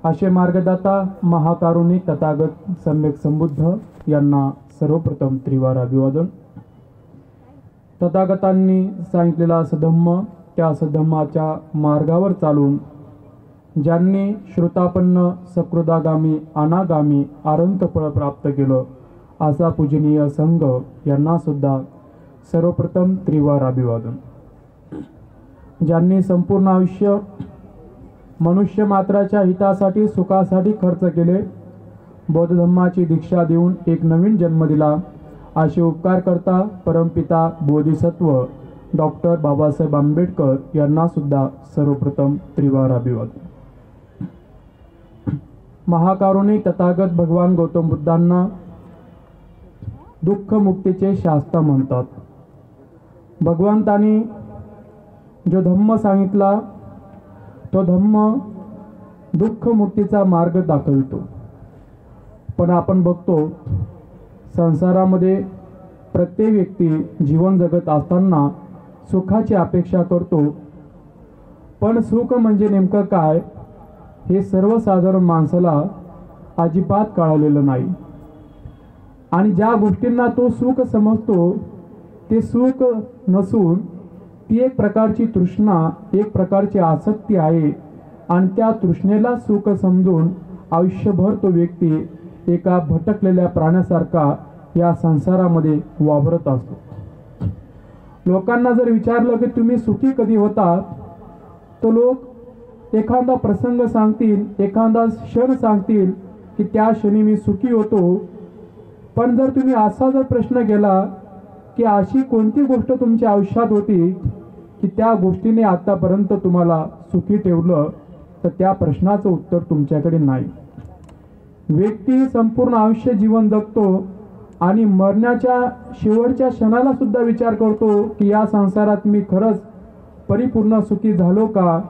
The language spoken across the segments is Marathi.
असे मार्गदाता महाकारुणिक तथागत सम्यक संबुद्ध यांना सर्वप्रथम त्रिवार अभिवादन। तथागतांनी सांगितलेला सधम्म, त्या सधम्माच्या मार्गावर चालून ज्यांनी श्रुतापन्न सकृदागामी अनागामी अनंत फळ प्राप्त केलं असा पूजनीय संघ यांना सुद्धा सर्वप्रथम त्रिवार अभिवादन। ज्यांनी संपूर्ण आयुष्य मनुष्य मात्राच्या हितासाठी सुखासाठी खर्च केले, बौद्ध धम्माची दीक्षा देऊन एक नवीन जन्म दिला, असे उपकार करता परमपिता बोधिसत्व डॉक्टर बाबासाहेब आंबेडकर यांना सुद्धा सर्वप्रथम त्रिवार अभिवादन। महाकारुणिक तथागत भगवान गौतम बुद्धांना दुःख मुक्तीचे शास्त्र म्हणतात। भगवंतांनी जो धम्म सांगितला तो धम्म दुःख मुक्तीचा मार्ग दाखवितो। पण आपण बघतो संसारामध्ये प्रत्येक व्यक्ती जीवन जगत असताना सुखाची अपेक्षा करतो, पण सुख म्हणजे नेमकं काय हे सर्वसाधारण माणसाला अजिबात कळलेलं नाही। आणि ज्या गोष्टींना तो सुख समजतो ते सुख नसून ती एक प्रकारची तृष्णा, एक प्रकारची आसक्ती आहे। आणि त्या तृष्णेला सुख समजून आयुष्यभर तो व्यक्ती एका भटकलेल्या प्राण्यासारखा या संसारामध्ये वावरत असतो। लोकांना जर विचारलं की तुम्ही सुखी कधी होता, तो लोक एखादा प्रसंग सांगतील, एखादा क्षण सांगतील की त्या क्षणी मी सुखी होतो। पण जर तुम्ही असा जर प्रश्न केला की अशी कोणती गोष्ट तुमच्या आयुष्यात होती की त्या गोष्टीने आतापर्यंत तुम्हाला सुखी ठेवलं, तर त्या प्रश्नाचं उत्तर तुमच्याकडे नाही। व्यक्ती संपूर्ण आयुष्य जीवन जगतो आणि मरण्याच्या शेवटच्या क्षणाला सुद्धा विचार करतो की या संसारात मी खरंच परिपूर्ण सुखी झालो का,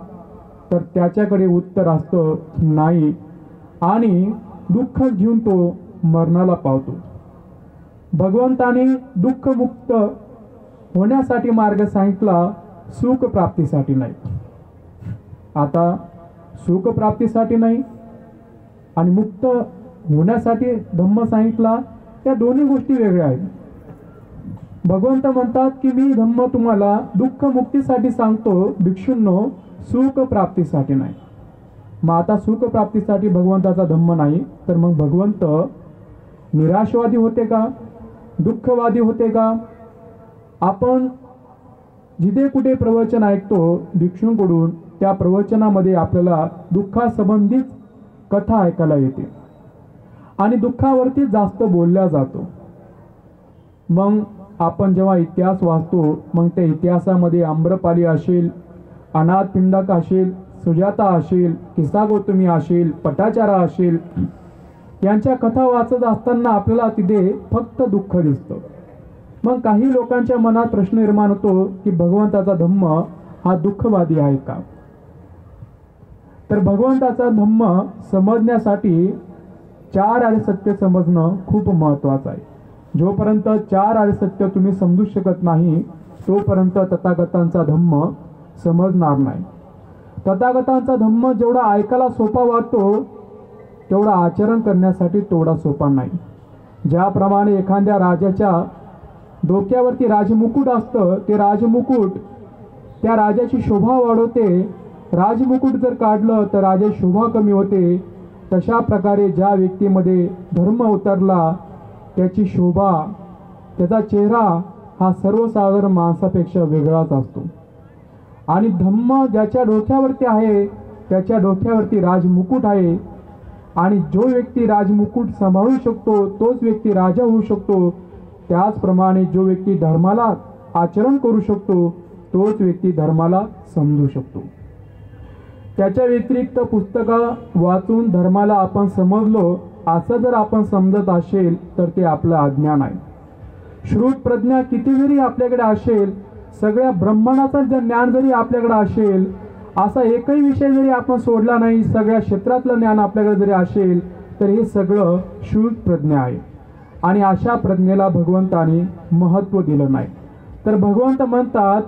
तर त्याच्याकडे उत्तर असतं नाही। आणि दुःख घेऊन तो मरणाला पावतो। भगवंताने दुःख मुक्त होण्यासाठी मार्ग सांगितला, सुख प्राप्तीसाठी नाही। आता सुख प्राप्तीसाठी नाही आणि मुक्त होण्यासाठी धम्म सांगितला, त्या दोन्ही गोष्टी वेगळ्या आहेत। भगवंत म्हणतात की मी धम्म तुम्हाला दुःख मुक्तीसाठी सांगतो भिक्षूंनो, सुख प्राप्तीसाठी नाही। मग आता सुख प्राप्तीसाठी भगवंताचा धम्म नाही, तर मग भगवंत निराशवादी होते का, दुःखवादी होते का? आपण जिथे कुठे प्रवचन ऐकतो भिक्षूंकडून, त्या प्रवचनामध्ये आपल्याला दुःखासंबंधीच कथा ऐकायला येते आणि दुःखावरती जास्त बोलल्या जातो। मग आपण जेव्हा इतिहास वाचतो, मग त्या इतिहासामध्ये आम्रपाली असेल, अनाथपिंडक असेल, सुजाता असेल, किस्सा गौतमी असेल, पटाचारा असेल, यांच्या कथा वाचत असताना आपल्याला तिथे फक्त दुःख दिसतं। मग काही लोकांच्या मनात प्रश्न निर्माण होतो की भगवंताचा धम्म हा दुःखवादी आहे का? तर भगवंताचा धम्म समजण्यासाठी चार आर्य सत्य समजणं खूप महत्त्वाचं आहे। जोपर्यंत चार आर्य सत्य तुम्ही समजू शकत नाही तोपर्यंत तथागतांचा धम्म समजणार नाही। तथागतांचा धम्म जेवढा ऐकायला सोपा वाटतो तेवढा आचरण करण्यासाठी तेवढा सोपा नाही। ज्याप्रमाणे एखाद्या राजाच्या डोक्यावरती राजमुकुट असतं, ते राजमुकुट त्या राजाची शोभा वाढवते। राजमुकुट जर काढलं तर राजाची शोभा कमी होते। तशा प्रकारे ज्या व्यक्तीमध्ये धर्म उतरला त्याची शोभा, त्याचा चेहरा हा सर्वसाधारण माणसापेक्षा वेगळाच असतो। आणि धम्म ज्याच्या डोक्यावरती आहे त्याच्या डोक्यावरती राजमुकुट आहे। आणि जो व्यक्ती राजमुकुट सांभाळू शकतो तोच व्यक्ती राजा होऊ शकतो। त्याचप्रमाणे जो व्यक्ती धर्माला आचरण करू शकतो तोच व्यक्ती धर्माला समजू शकतो। त्याच्या व्यतिरिक्त पुस्तकं वाचून धर्माला आपण समजलो असं जर आपण समजत असेल तर ते आपलं अज्ञान आहे। श्रुत प्रज्ञा किती जरी आपल्याकडे असेल, सगळ्या ब्रह्मांडाचं जर ज्ञान जरी आपल्याकडे असेल, असा एकही विषय जरी आपण सोडला नाही, सगळ्या क्षेत्रातलं ज्ञान आपल्याकडे जरी असेल, तर हे सगळं श्रुत प्रज्ञा आहे। आणि अशा प्रज्ञेला भगवंताने महत्त्व दिलं नाही। तर भगवंत म्हणतात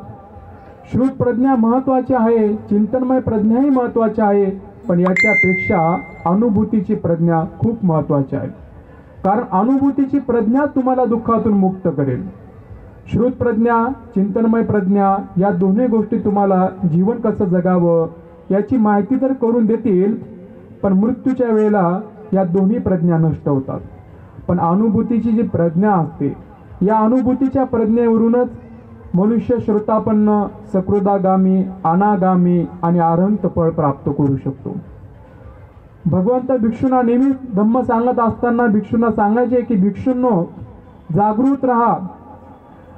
श्रुत प्रज्ञा महत्त्वाची आहे, चिंतनमय प्रज्ञाही महत्त्वाची आहे, पण याच्यापेक्षा अनुभूतीची प्रज्ञा खूप महत्त्वाची आहे. कारण अनुभूतीची प्रज्ञा तुम्हाला दुःखातून मुक्त करेल. श्रुत प्रज्ञा, चिंतनमय प्रज्ञा या दोन्ही गोष्टी तुम्हाला जीवन कसं जगावं याची माहिती तर करून देतील, पण मृत्यूच्या वेळेला या दोन्ही प्रज्ञा नष्ट होतात. पण अनुभूतीची जी प्रज्ञा असते, या अनुभूतीच्या प्रज्ञेवरूनच मनुष्य श्रोतापन्न, सकृदागामी, अनागामी आणि अरहंत फळ प्राप्त करू शकतो. भगवंत भिक्षूंना नेहमी धम्म सांगत असताना भिक्षूंना सांगायचे की भिक्षूंनो, जागृत राहा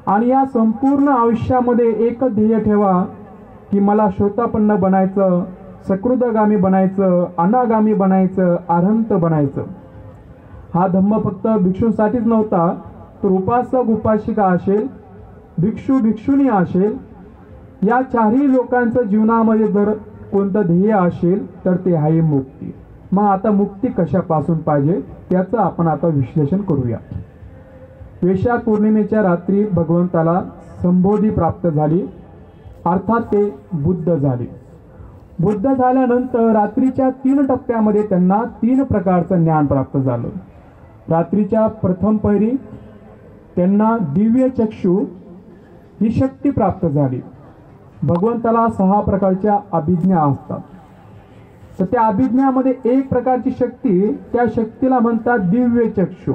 आणि या संपूर्ण आयुष्यामध्ये एकच ध्येय ठेवा की मला श्रोतापन्न बनायचं, सकृदगामी बनायचं, अनागामी बनायचं, अरहंत बनायचं. हा धम्म फक्त भिक्षूंसाठीच नव्हता, तर उपासक उपासिका असेल, भिक्षू भिक्षुणी असेल, या चारही लोकांचं जीवनामध्ये जर कोणतं ध्येय असेल तर ते आहे मुक्ती. मग आता मुक्ती कशापासून पाहिजे त्याचं आपण आता विश्लेषण करूया. वैशाख पौर्णिमेच्या रात्री भगवंताला संबोधी प्राप्त झाली, अर्थात ते बुद्ध झाले. बुद्ध झाल्यानंतर रात्रीच्या 3 टप्प्यामध्ये त्यांना 3 प्रकारचं ज्ञान प्राप्त झालं. रात्रीच्या प्रथम पहिरी त्यांना दिव्य चक्षु ही शक्ती प्राप्त झाली. भगवंताला 6 प्रकारच्या अभिज्ञा असतात, तर त्या अभिज्ञामध्ये एक प्रकारची शक्ती, त्या शक्तीला म्हणतात दिव्य चक्षु.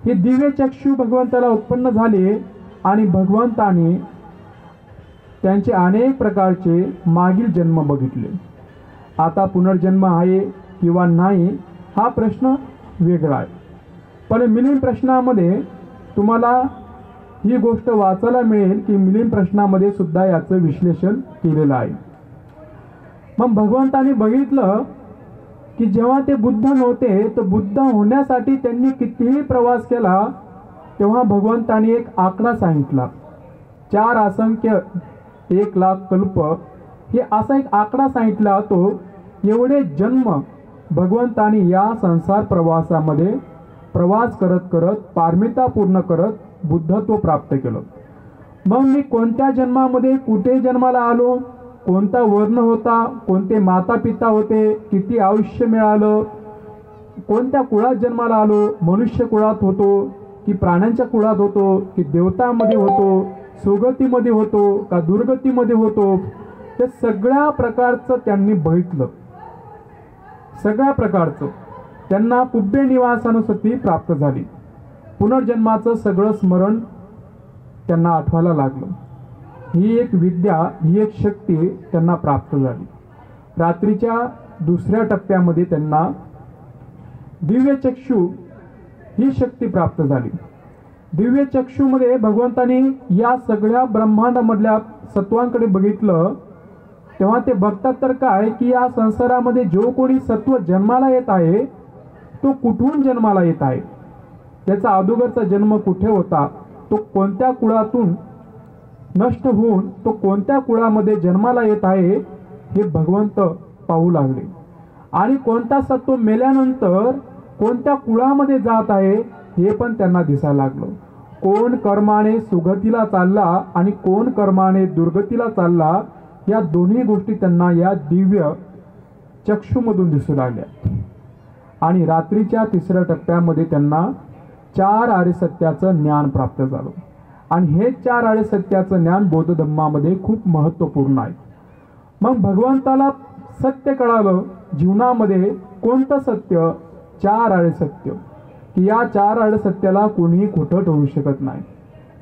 हे दिव्य चक्षु भगवंताला उत्पन्न झाले आणि भगवंताने त्यांचे अनेक प्रकारचे मागील जन्म बघितले. आता पुनर्जन्म आहे किंवा नाही हा प्रश्न वेगळा आहे, पण मिलिंद प्रश्नामध्ये तुम्हाला ही गोष्ट वाचायला मिळेल की मिलिंद प्रश्नामध्ये सुद्धा याचं विश्लेषण केलेलं आहे. मग भगवंताने बघितलं की जेव्हा ते बुद्ध नव्हते, तर बुद्ध होण्यासाठी त्यांनी कितीही प्रवास केला, तेव्हा भगवंताने एक आकडा सांगितला. 4 असंख्य 1 लाख कल्प हे असा एक आकडा सांगितला. तो एवढे जन्म भगवंताने या संसार प्रवासामध्ये प्रवास करत करत पारमिता पूर्ण करत बुद्धत्व प्राप्त केलं. मग मी कोणत्या जन्मामध्ये कुठे जन्माला आलो, कोणता वर्ण होता, कोणते माता पिता होते, किती आयुष्य मिळालं, कोणत्या कुळात जन्माला आलो, मनुष्य कुळात होतो की प्राण्यांच्या कुळात होतो की देवतांमध्ये होतो, सुगतीमध्ये होतो का दुर्गतीमध्ये होतो, ते सगळ्या प्रकारचं त्यांनी बघितलं. सगळ्या प्रकारचं त्यांना पुब्बे निवासानुसती प्राप्त झाली. पुनर्जन्माचं सगळं स्मरण त्यांना आठवायला लागलं. ही एक विद्या, ही एक शक्ती त्यांना प्राप्त झाली. रात्रीच्या 2ऱ्या टप्प्यामध्ये त्यांना दिव्य चक्षु ही शक्ती प्राप्त झाली. दिव्य चक्षुमध्ये भगवंताने या सगळ्या ब्रह्मांडामधल्या सत्वांकडे बघितलं. तेव्हा ते बघतात तर काय की या संसारामध्ये जो कोणी सत्व जन्माला येत आहे तो कुठून जन्माला येत आहे, त्याचा अगोदरचा जन्म कुठे होता, तो कोणत्या कुळातून नष्ट होऊन तो कोणत्या कुळामध्ये जन्माला येत आहे हे भगवंत पाहू लागले. आणि कोणता सत्व मेल्यानंतर कोणत्या कुळामध्ये जात आहे हे पण त्यांना दिसायला लागलं. कोण कर्माने सुगतीला चालला आणि कोण कर्माने दुर्गतीला चालला, या दोन्ही गोष्टी त्यांना या दिव्य चक्षुमधून दिसू लागल्या. आणि रात्रीच्या 3ऱ्या टप्प्यामध्ये त्यांना 4 आर्य सत्याचं ज्ञान प्राप्त झालं. आणि हे 4 आर्य सत्याचं ज्ञान बौद्ध धम्मामध्ये खूप महत्त्वपूर्ण आहे. मग भगवंताला सत्य कळालं जीवनामध्ये. कोणतं सत्य? 4 आर्य सत्य, की या 4 आर्य सत्याला कोणीही खोटं ठेवू शकत नाही.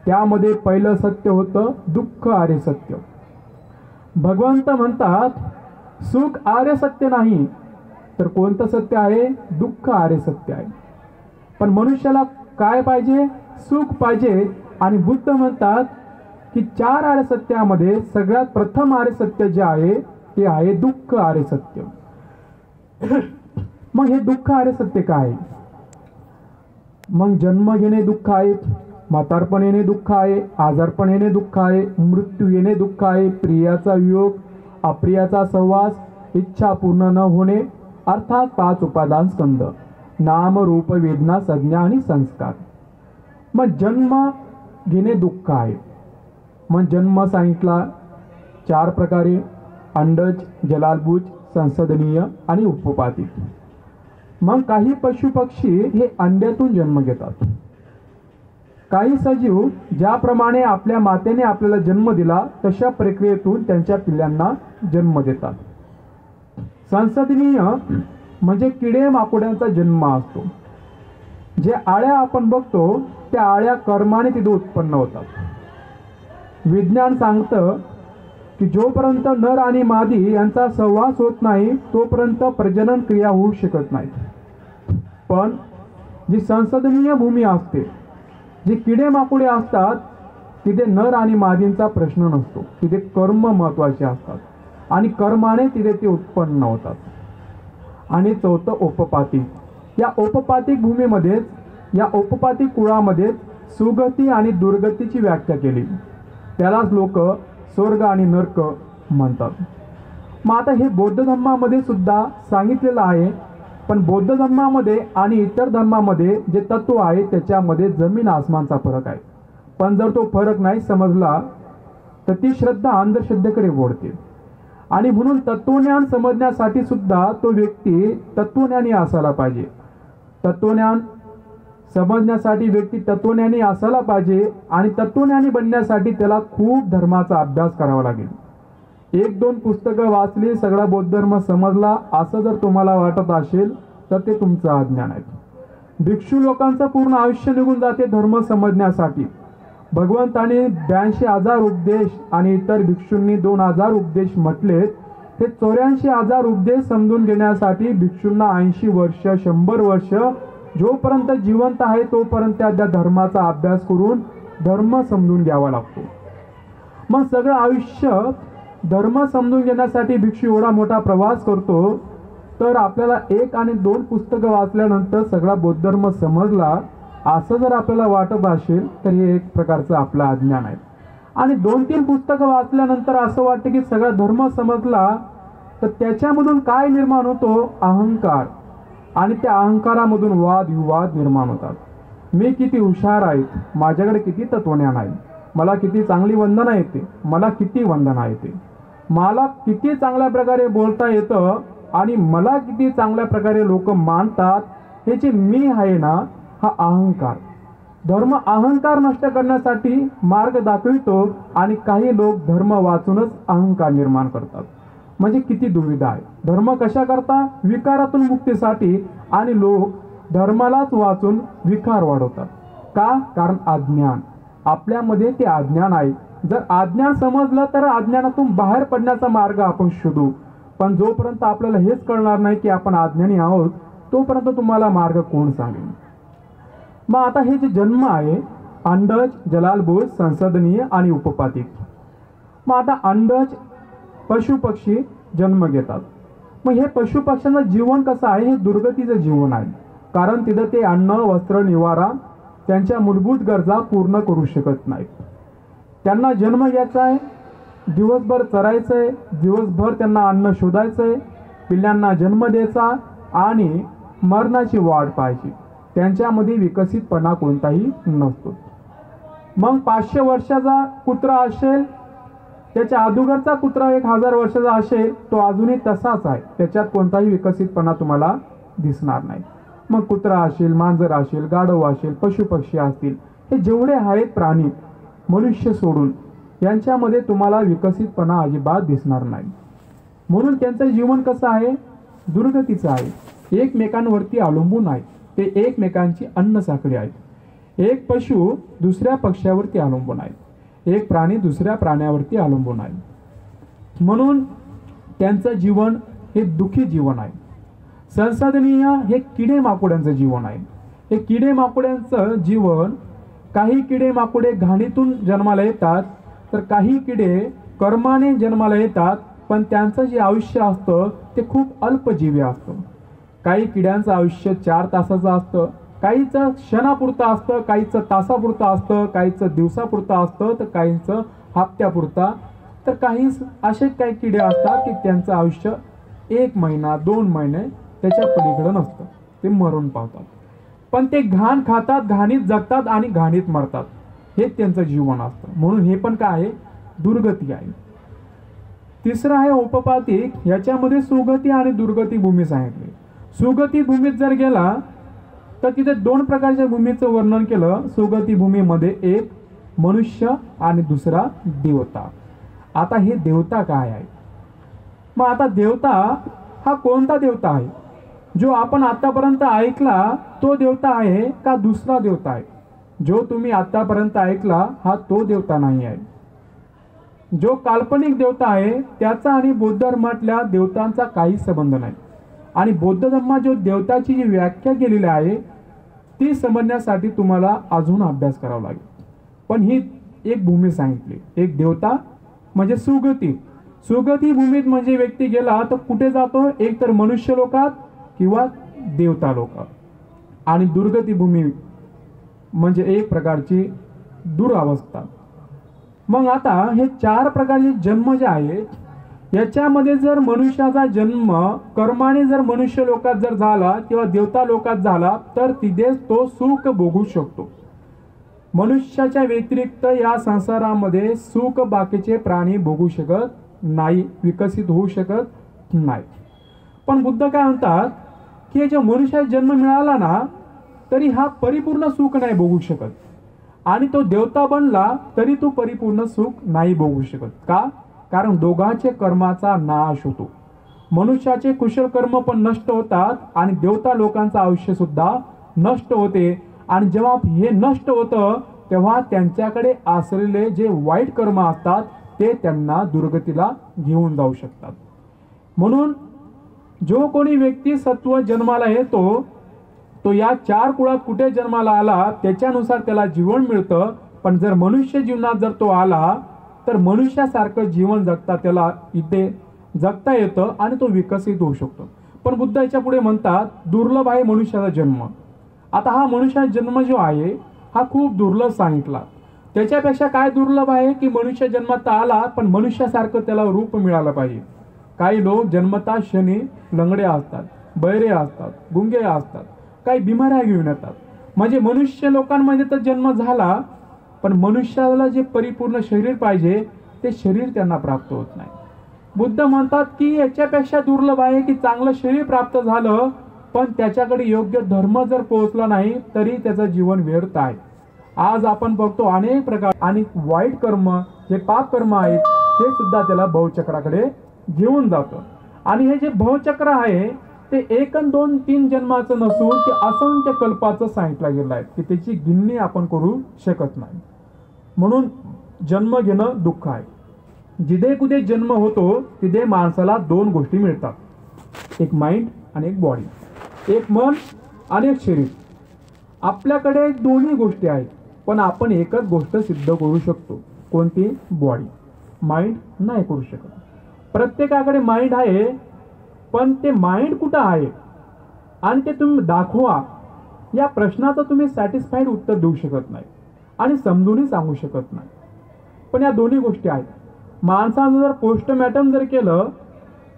त्यामध्ये पहिलं सत्य होतं दुःख आर्य सत्य. भगवंत म्हणतात सुख आर्य सत्य नाही, तर कोणतं सत्य आहे? दुःख आर्य सत्य आहे. पण मनुष्याला काय पाहिजे? सुख पाहिजे. आणि बुद्ध म्हणतात की 4 आर्य सत्यामध्ये सगळ्यात प्रथम आर्य सत्य जे आहे ते आहे दुःख आर्य सत्य. मग हे दुःख आर्य सत्य काय? मग जन्म घेणे दुःख आहे, म्हातारपण येणे दुःख आहे, आजारपण येणे दुःख आहे, मृत्यू येणे दुःख आहे, प्रियाचा वियोग, अप्रियाचा सहवास, इच्छा पूर्ण न होणे, अर्थात 5 उपादान स्कंद, नाम रूप वेदना संज्ञा आणि संस्कार. मग जन्म घेणे दुःख आहे. मग जन्म सांगितला 4 प्रकारे: अंडज, जलालबुज, संसाधनीय आणि उपपातिक. मग काही पशुपक्षी हे अंड्यातून जन्म घेतात. काही सजीव ज्याप्रमाणे आपल्या मातेने आपल्याला जन्म दिला तशा प्रक्रियेतून त्यांच्या पिल्लांना जन्म देतात. संसाधनीय म्हणजे किडे माकोड्यांचा जन्म असतो. जे आळ्या आपण बघतो त्या आळ्या कर्माने तिथे उत्पन्न होतात. विज्ञान सांगतं की जोपर्यंत नर आणि मादी यांचा सहवास होत नाही तोपर्यंत प्रजनन क्रिया होऊ शकत नाही. पण जी संसाधनीय भूमी असते, जे किडे माकोडे असतात, तिथे नर आणि मादींचा प्रश्न नसतो. तिथे कर्म महत्वाचे असतात आणि कर्माने तिथे ते उत्पन्न होतात. आणि चौथं उपपातिक. या उपपातिक भूमीमध्येच, या उपपातिक कुळामध्ये सुगती आणि दुर्गतीची व्याख्या केली. त्यालाच लोक स्वर्ग आणि नरक म्हणतात. मग आता हे बौद्ध धर्मामध्ये सुद्धा सांगितलेलं आहे. पण बौद्ध धर्मामध्ये आणि इतर धर्मामध्ये जे तत्व आहे त्याच्यामध्ये जमीन आसमानचा फरक आहे. पण जर तो फरक नाही समजला तर ती श्रद्धा अंधश्रद्धेकडे ओढते. आणि म्हणून तत्वज्ञान समजण्यासाठी सुद्धा तो व्यक्ती तत्वज्ञानी असायला पाहिजे. तत्वज्ञान समजण्यासाठी व्यक्ती तत्वज्ञानी असायला पाहिजे. आणि तत्वज्ञानी बनण्यासाठी त्याला खूप धर्माचा अभ्यास करावा लागेल. 1-2 पुस्तकं वाचली सगळा बौद्ध धर्म समजला असं जर तुम्हाला वाटत असेल तर ते तुमचं अज्ञान आहे. भिक्षू लोकांचं पूर्ण आयुष्य निघून जाते धर्म समजण्यासाठी. भगवंताने 82,000 उपदेश आणि इतर भिक्षूंनी 2,000 उपदेश म्हटले. हे 84,000 उपदेश समजून घेण्यासाठी भिक्षूंना 80 वर्ष 100 वर्ष जोपर्यंत जिवंत आहे तोपर्यंत त्या धर्माचा अभ्यास करून धर्म समजून घ्यावा लागतो. मग सगळं आयुष्य धर्म समजून घेण्यासाठी भिक्षू एवढा मोठा प्रवास करतो. तर आपल्याला 1 आणि 2 पुस्तकं वाचल्यानंतर सगळा बौद्ध धर्म समजला असं जर आपल्याला वाटत असेल तर हे एक प्रकारचं आपलं अज्ञान आहे. आणि 2-3 पुस्तकं वाचल्यानंतर असं वाटतं की सगळा धर्म समजला तर त्याच्यामधून काय निर्माण होतो? अहंकार. आणि त्या अहंकारामधून वादविवाद निर्माण होतात. मी किती हुशार आहे, माझ्याकडे किती तत्वज्ञान आहे, मला किती चांगली वंदना येते, मला किती वंदना येते, मला किती चांगल्या प्रकारे बोलता येतं आणि मला किती चांगल्या प्रकारे लोक मानतात. हे जे मी आहे ना हा अहंकार. धर्म अहंकार नष्ट करण्यासाठी मार्ग दाखवितो आणि काही लोक धर्म वाचूनच अहंकार निर्माण करतात. म्हणजे किती दुविधा आहे. धर्म कशा करता? विकारातून मुक्तीसाठी. आणि लोक धर्मालाच वाचून विकार वाढवतात. का? कारण अज्ञान. आपल्यामध्ये ते अज्ञान आहे. जर अज्ञान समजलं तर अज्ञानातून बाहेर पडण्याचा मार्ग आपण शोधू. पण जोपर्यंत आपल्याला हेच कळणार नाही की आपण अज्ञानी आहोत तोपर्यंत तुम्हाला मार्ग कोण सांगेल? मग आता हे जे जन्म आहे अंडज, जलालभूत, संसाधनीय आणि उपपातिक. मग आता अंडज पशुपक्षी जन्म घेतात. मग हे पशुपक्ष्यांचं जीवन कसं आहे? हे दुर्गतीचं जीवन आहे. कारण तिथं ते अन्न, वस्त्र, निवारा त्यांच्या मूलभूत गरजा पूर्ण करू शकत नाहीत. त्यांना जन्म घ्यायचा आहे, दिवसभर चरायचं आहे, दिवसभर त्यांना अन्न शोधायचं आहे, पिल्लांना जन्म द्यायचा आणि मरणाची वाट पाहायची. त्यांच्यामध्ये विकसितपणा कोणताही नसतो. मग 500 वर्षाचा कुत्रा असेल, त्याच्या अगोदरचा कुत्रा 1000 वर्षाचा असेल, तो अजूनही तसाच आहे. त्याच्यात कोणताही विकसितपणा तुम्हाला दिसणार नाही. मग कुत्रा असेल, मांजर असेल, गाढव असेल, पशुपक्षी असतील, हे जेवढे आहेत प्राणी मनुष्य सोडून यांच्यामध्ये तुम्हाला विकसितपणा अजिबात दिसणार नाही. म्हणून त्यांचं जीवन कसं आहे? दुर्गतीचं आहे. एकमेकांवरती अवलंबून आहे. ते एकमेकांची अन्न साखळी आहेत. एक पशु दुसऱ्या पक्ष्यावरती अवलंबून आहे, एक प्राणी दुसऱ्या प्राण्यावरती अवलंबून आहे. म्हणून त्यांचं जीवन हे दुःखी जीवन आहे. संसाधनीय हे किडे माकोड्यांचं जीवन आहे. हे किडे माकोड्यांचं जीवन, काही किडे माकोडे घाणीतून जन्माला येतात तर काही किडे कर्माने जन्माला येतात. पण त्यांचं जे आयुष्य असतं ते खूप अल्पजीवी असतं. काही किड्यांचं आयुष्य 4 तासाचं असतं, काहीचं क्षणापुरतं असतं, काहीचं तासापुरतं असतं, काहीचं दिवसापुरतं असतं, तर काहींचं हप्त्यापुरता. तर काही असे काही किडे असतात की त्यांचं आयुष्य 1 महिना 2 महिने त्याच्या पलीकडे नसतं, ते मरून पावतात. पण ते घाण खातात, घाणीत जगतात आणि घाणीत मरतात. हे त्यांचं जीवन असतं. म्हणून हे पण काय आहे? दुर्गती आहे. तिसरं आहे औपपातिक, याच्यामध्ये सुगती आणि दुर्गती भूमी सांगितली. सुगती भूमीत जर गेला तर तिथे दोन प्रकारच्या भूमीचं वर्णन केलं. सुगती भूमीमध्ये एक मनुष्य आणि दुसरा देवता. आता हे देवता काय आहे? मग आता देवता हा कोणता देवता आहे? जो आपण आतापर्यंत ऐकला तो देवता आहे का दुसरा देवता आहे? जो तुम्ही आतापर्यंत ऐकला हा तो देवता नाही आहे. जो काल्पनिक देवता आहे त्याचा आणि बौद्ध धर्मातल्या देवतांचा काही संबंध नाही. आणि बौद्ध धर्मात जो देवताची जी व्याख्या केलेली आहे ती समजण्यासाठी तुम्हाला अजून अभ्यास करावा लागेल. पण ही एक भूमी सांगितली, एक देवता म्हणजे सुगती. सुगती भूमीत म्हणजे व्यक्ती गेला तर कुठे जातो? एक तर मनुष्य लोकात किंवा देवता लोकात. आणि दुर्गती भूमी म्हणजे एक प्रकारची दुरावस्था. मग आता हे चार प्रकारचे जन्म जे आहेत याच्यामध्ये जर मनुष्याचा जन्म कर्माने जर मनुष्य लोकात जर झाला किंवा देवता लोकात झाला तर तिथेच तो सुख भोगू शकतो. मनुष्याच्या व्यतिरिक्त या संसारामध्ये सुख बाकीचे प्राणी भोगू शकत नाही, विकसित होऊ शकत नाही. पण बुद्ध काय म्हणतात की जो मनुष्याचा जन्म मिळाला ना तरी हा परिपूर्ण सुख नाही भोगू शकत. आणि तो देवता बनला तरी तो परिपूर्ण सुख नाही भोगू शकत. का? कारण दोघांचे कर्माचा नाश होतो. मनुष्याचे कुशल कर्म पण नष्ट होतात आणि देवता लोकांचं आयुष्य सुद्धा नष्ट होते. आणि जेव्हा हे नष्ट होतं तेव्हा त्यांच्याकडे असलेले जे वाईट कर्म असतात ते त्यांना दुर्गतीला घेऊन जाऊ शकतात. म्हणून जो कोणी व्यक्ती सत्व जन्माला येतो तो या चार कुळात कुठे जन्माला आला त्याच्यानुसार त्याला जीवन मिळतं. पण जर मनुष्य जीवनात जर तो आला तर मनुष्यासारखं जीवन जगता त्याला इथे जगता येतं आणि तो विकसित होऊ शकतो. पण बुद्ध याच्या पुढे म्हणतात दुर्लभ आहे मनुष्याचा जन्म. आता हा मनुष्याचा जन्म जो आहे हा खूप दुर्लभ सांगितला. त्याच्यापेक्षा काय दुर्लभ आहे की मनुष्य जन्मात आला पण मनुष्यासारखं त्याला रूप मिळालं पाहिजे. काही लोक जन्मता शनी लंगडे असतात, बहिरे असतात, गुंगे असतात, काही बिमाऱ्या घेऊन येतात. म्हणजे मनुष्य लोकांमध्ये तर जन्म झाला पण मनुष्याला जे परिपूर्ण शरीर पाहिजे ते शरीर त्यांना प्राप्त होत नाही. बुद्ध म्हणतात की याच्यापेक्षा दुर्लभ आहे की चांगलं शरीर प्राप्त झालं पण त्याच्याकडे योग्य धर्म जर पोहोचला नाही तरी त्याचं जीवन व्यर्थ आहे. आज आपण बघतो अनेक प्रकार आणि वाईट कर्म जे पाप कर्म आहेत ते सुद्धा त्याला भवचक्राकडे घेऊन जातं. आणि हे जे भवचक्र आहे ते 1 2 3 जन्माचं नसून ते असंख्य कल्पाचं सांगितलं गेलं आहे की त्याची गिनणी आपण करू शकत नाही. म्हणून जन्म घेणं दुःख आहे. जिथे कुठे जन्म होतो तिथे माणसाला दोन गोष्टी मिळतात, एक माइंड आणि एक बॉडी, एक मन आणि एक शरीर. आपल्याकडे दोन्ही गोष्टी आहेत पण आपण एकच गोष्ट सिद्ध करू शकतो. कोणती? बॉडी. माइंड नाही करू शकत. प्रत्येकाकडे माइंड आहे पण ते माइंड कुठं आहे आणि ते तुम्ही दाखवा या प्रश्नाचं तुम्ही सॅटिस्फाईड उत्तर देऊ शकत नाही आणि समजूनही सांगू शकत नाही. पण या दोन्ही गोष्टी आहेत. माणसानं जर पोस्टमॉर्टम जर केलं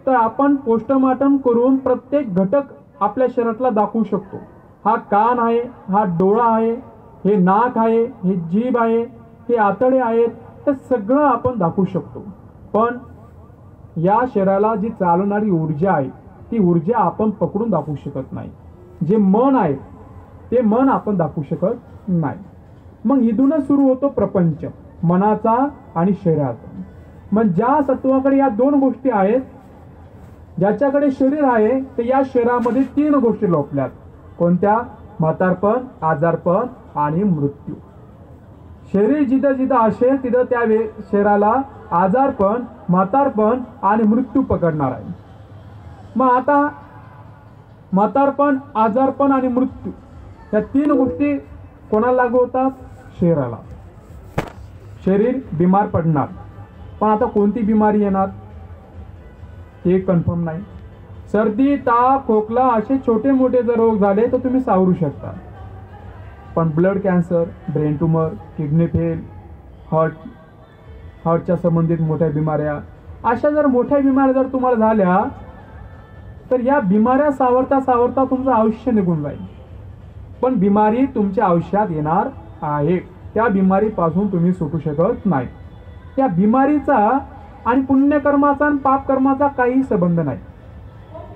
तर आपण पोस्टमॉर्टम करून प्रत्येक घटक आपल्या शरीरातला दाखवू शकतो. हा कान आहे, हा डोळा आहे, हे नाक आहे, हे जीभ आहे, हे आतडे आहेत, हे सगळं आपण दाखवू शकतो. पण या शरीराला जी चालणारी ऊर्जा आहे ती ऊर्जा आपण पकडून दाखवू शकत नाही. जे मन आहे ते मन आपण दाखवू शकत नाही. मग इथूनच सुरू होतो प्रपंच मनाचा आणि शरीराचा. मग ज्या सत्वाकडे या दोन गोष्टी आहेत, ज्याच्याकडे शरीर आहे तर या शरीरामध्ये 3 गोष्टी लोपल्यात. कोणत्या? म्हातारपण, आजारपण आणि मृत्यू. शरीर जिथं जिथं असेल तिथं त्या शरीराला आजारपण, म्हातारपण आणि मृत्यू पकडणार आहे. मग आता म्हातारपण, आजारपण आणि मृत्यू या 3 गोष्टी कोणाला लागू होतात? शरीराला. शरीर बिमार पडणार. पण आता कोणती बिमारी येणार हे कन्फर्म नाही. सर्दी, ताप, खोकला असे छोटे मोठे जर रोग झाले तर तुम्ही सावरू शकता. पण blood cancer, brain tumour, kidney fail, हार्टच्या संबंधित मोठ्या बिमाऱ्या, अशा जर मोठ्या बिमाऱ्या जर तुम्हाला झाल्या तर या बिमाऱ्या सावरता सावरता तुमचं आयुष्य निघून जाईल. पण बिमारी तुमच्या आयुष्यात येणार आहे. त्या बिमारीपासून तुम्ही सुटू शकत नाही. त्या बिमारीचा आणि पुण्यकर्माचा आणि पापकर्माचा काही संबंध नाही.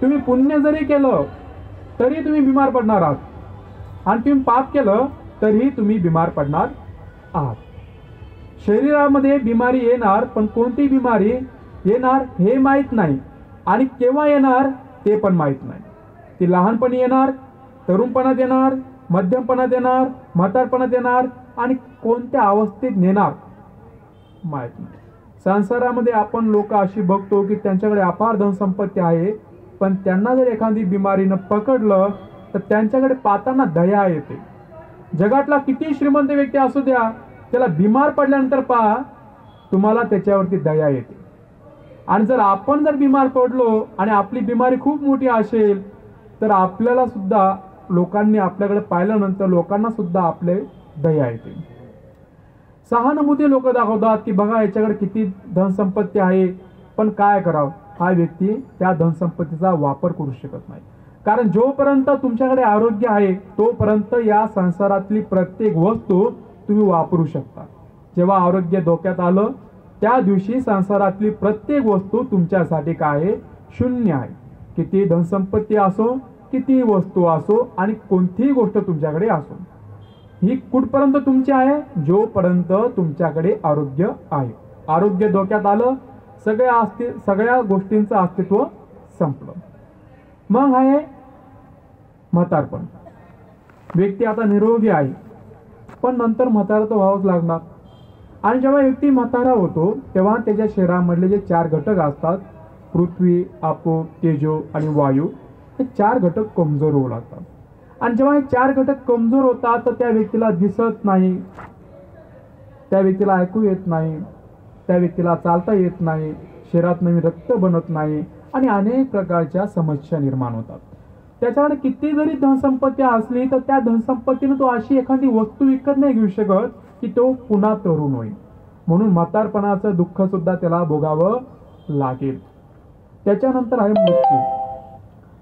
तुम्ही पुण्य जरी केलं तरी तुम्ही बिमार पडणार आहात आणि तुम्ही पाप केलं तरीही तुम्ही बिमार पडणार आहात. शरीरामध्ये बिमारी येणार, पण कोणती बिमारी येणार हे माहीत नाही आणि केव्हा येणार ते पण माहीत नाही. ती लहानपणी येणार, तरुणपणात येणार, मध्यमपणात येणार, म्हातारपणात येणार आणि कोणत्या अवस्थेत नेणार माहीत नाही. संसारामध्ये आपण लोक अशी बघतो की त्यांच्याकडे अपार धनसंपत्ती आहे, पण त्यांना जर एखादी बिमारीनं पकडलं तर त्यांच्याकडे पाहताना दया येते. जगातला किती श्रीमंत व्यक्ती असू द्या, त्याला बिमार पडल्यानंतर पहा तुम्हाला त्याच्यावरती दया येते. आणि जर आपण जर बिमार पडलो आणि आपली बिमारी खूप मोठी असेल तर आपल्याला सुद्धा लोकांनी आपल्याकडे पाहिल्यानंतर लोकांना सुद्धा आपले दया येते. सहानुभूती लोक दाखवतात की बघा याच्याकडे किती धनसंपत्ती आहे, पण काय करावं, हा व्यक्ती त्या धनसंपत्तीचा वापर करू शकत नाही. कारण जोपर्यंत तुमच्याकडे आरोग्य आहे तोपर्यंत या संसारातली प्रत्येक वस्तू तुम्ही वापरू शकता. जेव्हा आरोग्य धोक्यात आलं त्या दिवशी संसारातली प्रत्येक वस्तू तुमच्यासाठी काय आहे, शून्य आहे. किती धनसंपत्ती असो, किती वस्तू असो आणि कोणतीही गोष्ट तुमच्याकडे असो, ही कुठपर्यंत तुमची आहे, जोपर्यंत तुमच्याकडे आरोग्य आहे. आरोग्य धोक्यात आलं सगळ्या गोष्टींचं अस्तित्व संपलं. मग आहे म्हातारपण. व्यक्ती आता निरोगी आहे पण नंतर म्हातारा तर व्हावंच लागणार. आणि जेव्हा व्यक्ती म्हातारा होतो तेव्हा त्याच्या शरीरामधले जे 4 घटक असतात, पृथ्वी, आपो, तेजो आणि वायू, हे 4 घटक कमजोर होऊ लागतात. आणि जेव्हा हे 4 घटक कमजोर होतात तर त्या व्यक्तीला दिसत नाही, त्या व्यक्तीला ऐकू येत नाही, त्या व्यक्तीला चालता येत नाही, शरीरात नवीन रक्त बनत नाही आणि अनेक प्रकारच्या समस्या निर्माण होतात. त्याच्याकडे किती जरी धनसंपत्ती असली तर त्या धनसंपत्तीने तो अशी एखादी वस्तू विकत नाही घेऊ शकत की तो पुन्हा तरुण होईल. म्हणून म्हातारपणाचं दुःख सुद्धा त्याला भोगावं लागेल. त्याच्यानंतर आहे मृत्यू.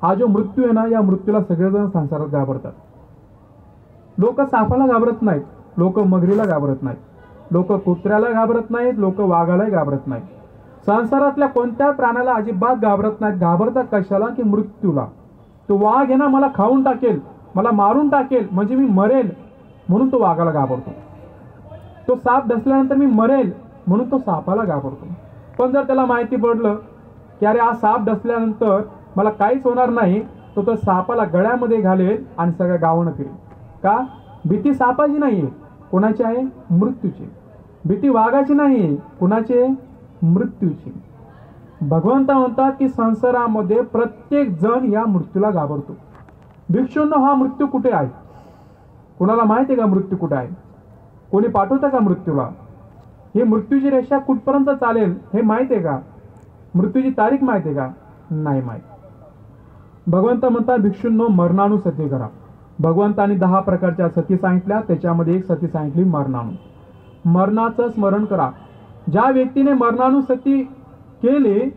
हा जो मृत्यू आहे ना, या मृत्यूला सगळेजण संसारात घाबरतात. लोक सापाला घाबरत नाहीत, लोक मगरीला घाबरत नाहीत, लोक कुत्र्याला घाबरत नाहीत, लोक वाघालाही घाबरत नाहीत. संसारातल्या कोणत्या प्राण्याला अजिबात घाबरत नाहीत. घाबरतात कशाला, की मृत्यूला. तो वाघ आहे ना, मला खाऊन टाकेल, मला मारून टाकेल, म्हणजे मी मरेल म्हणून तो वाघाला घाबरतो. तो साप डसल्यानंतर मी मरेल म्हणून तो सापाला घाबरतो. पण जर त्याला माहिती पडलं की अरे हा साप डसल्यानंतर मला काहीच होणार नाही, तो सापाला गळ्यामध्ये घालेल आणि सगळ्या गावानं फिरेल. का? भीती सापाची नाहीये, कोणाची आहे? मृत्यूची. भीती वाघाची नाहीये, कोणाची आहे? मृत्यूची. भगवंत म्हणतात की संसारामध्ये प्रत्येक जण या मृत्यूला घाबरतो. भिक्षूंनो, हा मृत्यू कुठे आहे? कोणाला माहिती आहे का मृत्यू कुठे आहे? कोणी पाठवतं का मृत्यूला? ही मृत्यूची रेषा कुठपर्यंत चालेल हे माहिती आहे का? मृत्यूची तारीख माहिती आहे का? नाही माहिती. भगवंत म्हणतात भिक्षूंनो, मरणानुसती करा. भगवंतांनी 10 प्रकारच्या सती सांगितल्या, त्याच्यामध्ये एक सती सांगितली मरणानु. मरणाचं स्मरण करा. ज्या व्यक्तीने मरणानुसती केली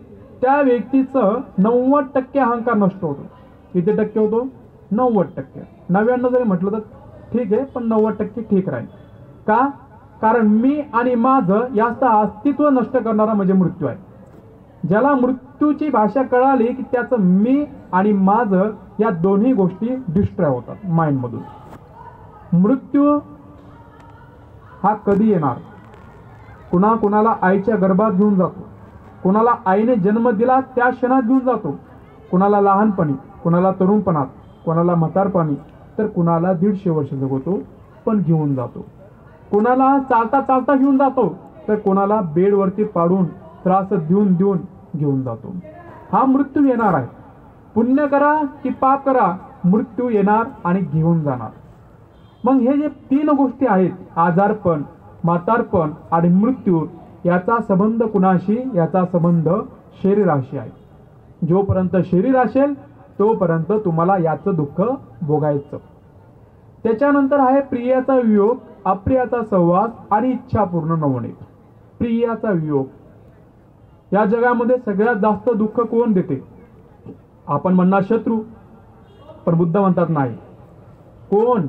त्या व्यक्तीचं 90% अहंकार नष्ट होतो. किती टक्के होतो? 90%. 99 जरी म्हटलं तर ठीक आहे, पण 90% ठीक राहील. का? कारण मी आणि माझं याचं अस्तित्व नष्ट करणारा म्हणजे मृत्यू आहे. ज्याला मृत्यूची भाषा कळाली की त्याचं मी आणि माझं या दोन्ही गोष्टी डिस्ट्रॉय होतात माइंडमधून. मृत्यू हा कधी येणार? कुणाला आईच्या गर्भात घेऊन जातो, कुणाला आईने जन्म दिला त्या क्षणात घेऊन जातो, कुणाला लहानपणी, कुणाला तरुणपणात, कुणाला म्हातारपणी, तर कुणाला 150 वर्ष जगवतो पण घेऊन जातो. कुणाला चालता चालता घेऊन जातो तर कुणाला बेडवरती पाडून त्रास देऊन घेऊन जातो. हा मृत्यू येणार आहे. पुण्य करा की पाप करा, मृत्यू येणार आणि घेऊन जाणार. मग हे जे 3 गोष्टी आहेत, आजारपण, म्हातारपण आणि मृत्यू, याचा संबंध कुणाशी? याचा संबंध शरीराशी आहे. जोपर्यंत शरीर असेल तोपर्यंत तुम्हाला याचं दुःख भोगायचं. त्याच्यानंतर आहे प्रियाचा वियोग, अप्रियाचा सहवास आणि इच्छा पूर्ण न होणे. प्रियाचा वियोग. या जगामध्ये सगळ्यात जास्त दुःख कोण देते? आपण म्हणणार शत्रू, पण बुद्ध म्हणतात नाही. कोण?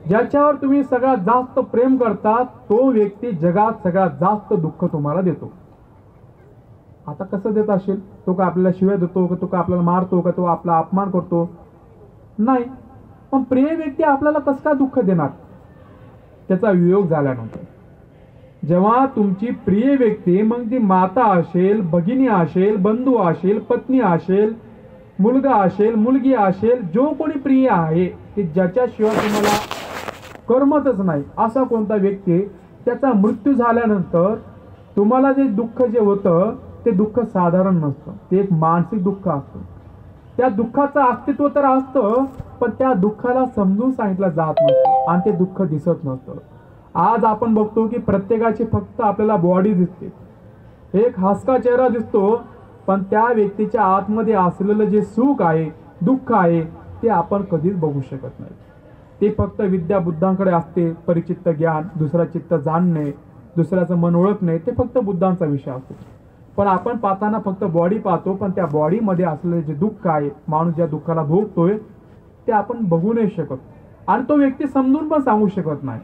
ज्याच्यावर तुम्ही सगळ्यात जास्त प्रेम करता तो व्यक्ती जगात सगळ्यात जास्त दुःख तुम्हाला देतो. आता कसं देत असेल? तो का आपल्याला शिव्या देतो का? तो का आपल्याला मारतो का? तो आपला अपमान करतो? नाही. पण प्रिय व्यक्ती आपल्याला कसं काय दुःख देणार त्याचा वियोग झाल्यानंतर? जेव्हा तुमची प्रिय व्यक्ती, मग ती माता असेल, भगिनी असेल, बंधू असेल, पत्नी असेल, मुलगा असेल, मुलगी असेल, जो कोणी प्रिय आहे की ज्याच्याशिवाय तुम्हाला करमतच नाही असा कोणता व्यक्ती, त्याचा मृत्यू झाल्यानंतर तुम्हाला जे दुःख जे होतं ते दुःख साधारण नसतं, ते एक मानसिक दुःख असतं. त्या दुःखाचं अस्तित्व तर असतं, पण त्या दुःखाला समजून सांगितलं जात नसतं आणि ते दुःख दिसत नसतं. आज आपण बघतो की प्रत्येकाची फक्त आपल्याला बॉडी दिसते, एक हसका चेहरा दिसतो, पण त्या व्यक्तीच्या आतमध्ये असलेलं जे सुख आहे, दुःख आहे, ते आपण कधीच बघू शकत नाही. ते फक्त विद्या बुद्धांकडे असते, परिचित्त ज्ञान, दुसरा चित्त जाणणे, दुसऱ्याचं मन ओळखणे, ते फक्त बुद्धांचा विषय असतो. पण आपण पाहताना फक्त बॉडी पाहतो, पण त्या बॉडीमध्ये असलेले जे दुःख आहे, माणूस ज्या दुःखाला भोगतोय ते आपण बघू नाही शकत आणि तो व्यक्ती समजून पण सांगू शकत नाही.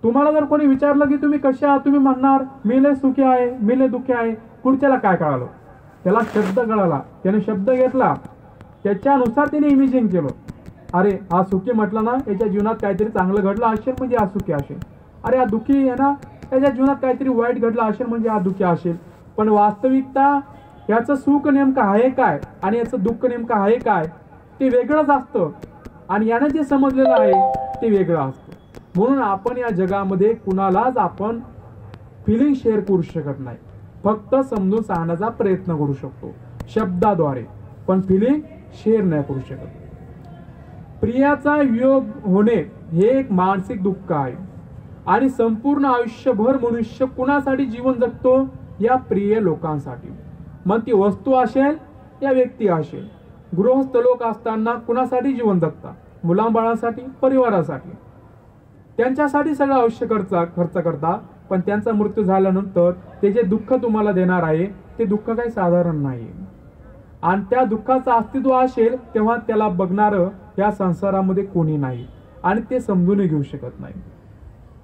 तुम्हाला जर कोणी विचारलं की तुम्ही कसे आहात, तुम्ही म्हणणार मी लय सुखी आहे, मी लय दुःखी आहे. पुढच्याला काय कळालं? त्याला शब्द कळाला, त्याने शब्द घेतला, त्याच्यानुसार त्याने इमेजिंग केलं. अरे हा सुखी म्हटला ना, याच्या जीवनात काहीतरी चांगलं घडलं असेल म्हणजे हा सुखी असेल. अरे हा दुःखी आहे ना, त्याच्या जीवनात काहीतरी वाईट घडलं असेल म्हणजे हा दुःखी असेल. पण वास्तविकता याचं सुख नेमकं आहे काय आणि याचं दुःख नेमकं आहे काय ते वेगळंच असतं आणि यानं जे समजलेलं आहे ते वेगळं असतं. म्हणून आपण या जगामध्ये कुणालाच आपण फिलिंग शेअर करू शकत नाही, फक्त समजून सांगण्याचा प्रयत्न करू शकतो शब्दाद्वारे, पण फिलिंग शेअर नाही करू शकत. प्रियाचा वियोग होणे हे एक मानसिक दुःख आहे आणि संपूर्ण आयुष्यभर मनुष्य कुणासाठी जीवन जगतो? या प्रिय लोकांसाठी. मग ती वस्तू असेल या व्यक्ती असेल. गृहस्थ लोक असताना कुणासाठी जीवन जगतात? मुलाबाळांसाठी, परिवारासाठी, त्यांच्यासाठी सगळं आयुष्य खर्च करता. पण त्यांचा मृत्यू झाल्यानंतर ते जे दुःख तुम्हाला देणार आहे ते दुःख काही साधारण नाही आणि त्या दुःखाचं अस्तित्व असेल तेव्हा त्याला बघणारं या संसारामध्ये कोणी नाही आणि ते समजून घेऊ शकत नाही.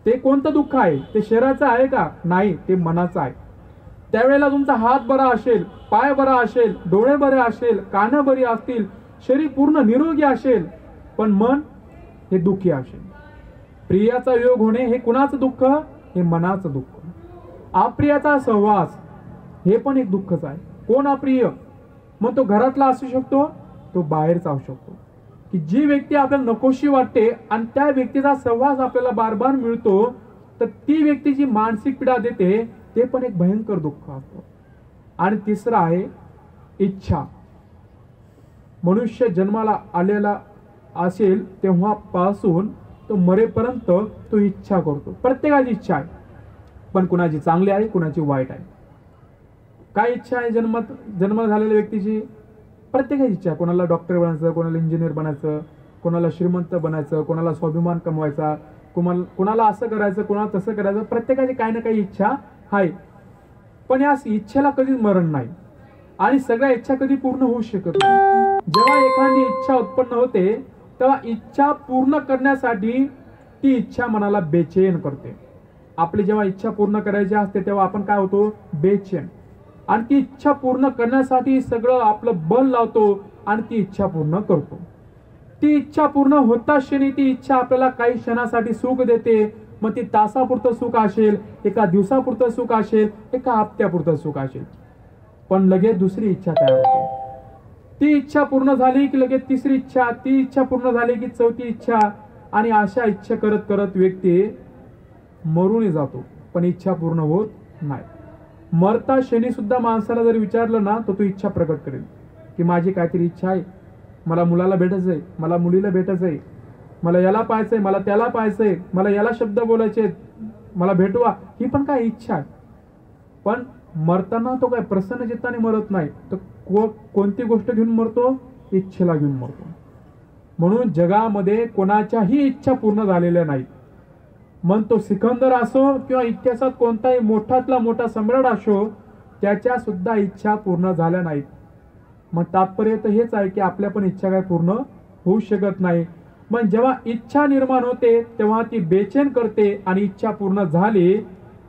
ते कोणतं दुःख आहे? ते शरीराचं आहे का? नाही, ते मनाचं आहे. त्यावेळेला तुमचा हात बरा असेल, पाय बरा असेल, डोळे बरे असेल, कानं बरी असतील, शरीर पूर्ण निरोगी असेल, पण मन हे दुःखी असेल. प्रियाचा वियोग होणे हे कुणाचं दुःख? हे मनाचं दुःख. अप्रियाचा सहवास हे पण एक दुःखच आहे. कोण अप्रिय? मग तो घरातला असू शकतो, तो बाहेरचा असू शकतो. की जी व्यक्ती आपल्याला नकोशी वाटते आणि त्या व्यक्तीचा सहवास आपल्याला बार बार मिळतो, तर ती व्यक्ती जी मानसिक पीडा देते ते पण एक भयंकर दुःख असतं. आणि तिसरं आहे इच्छा. मनुष्य जन्माला आलेला असेल तेव्हापासून तो मरेपर्यंत तो इच्छा करतो. प्रत्येकाची इच्छा आहे, पण कुणाची चांगली आहे, कुणाची वाईट आहे. काय इच्छा आहे जन्माला झालेल्या व्यक्तीची? प्रत्येकाची इच्छा आहे. कोणाला डॉक्टर बनायचं, कोणाला इंजिनियर बनायचं, कोणाला श्रीमंत बनायचं, कोणाला स्वाभिमान कमवायचा, कोणाला असं करायचं, कोणाला तसं करायचं. प्रत्येकाची काही ना काही इच्छा आहे, पण या इच्छेला कधीच मरण नाही आणि सगळ्या इच्छा कधी पूर्ण होऊ शकत नाही. जेव्हा एखादी इच्छा उत्पन्न होते तेव्हा इच्छा पूर्ण करण्यासाठी ती इच्छा मनाला बेचैन करते. आपली जेव्हा इच्छा पूर्ण करायची असते तेव्हा आपण काय होतो? बेचैन. आणि ती इच्छा पूर्ण करण्यासाठी सगळं आपलं बल लावतो आणि ती इच्छा पूर्ण करतो. ती इच्छा पूर्ण होताच क्षणी ती इच्छा आपल्याला काही क्षणासाठी सुख देते. मग ती तासापुरतं सुख असेल, एका दिवसापुरतं सुख असेल, एका हप्त्यापुरतं सुख असेल, पण लगेच दुसरी इच्छा तयार होते. ती इच्छा पूर्ण झाली की लगेच तिसरी इच्छा, ती इच्छा पूर्ण झाली की चौथी इच्छा आणि अशा इच्छा करत करत व्यक्ती मरूनही जातो, पण इच्छा पूर्ण होत नाही. मरता क्षणी सुद्धा माणसाला जर विचारलं ना तर तो इच्छा प्रकट करेल की माझी काहीतरी इच्छा आहे, मला मुलाला भेटायचंय, मला मुलीला भेटायचंय, मला याला पाहायचंय, मला त्याला पाहायचंय, मला याला शब्द बोलायचे, मला भेटवा. ही पण काय इच्छा आहे. पण मरताना तो काय प्रसन्न चित्ताने मरत नाही, तर कोणती गोष्ट घेऊन मरतो? इच्छेला घेऊन मरतो. म्हणून जगामध्ये कोणाच्याही इच्छा पूर्ण झालेल्या नाहीत. मग तो सिकंदर असो किंवा इतिहासात कोणताही मोठातला मोठा सम्राट असो, त्याच्या सुद्धा इच्छा पूर्ण झाल्या नाहीत. मग तात्पर्य तर हेच आहे की आपल्या पण इच्छा काय पूर्ण होऊ शकत नाही. मग जेव्हा इच्छा निर्माण होते तेव्हा ती बेचैन करते आणि इच्छा पूर्ण झाली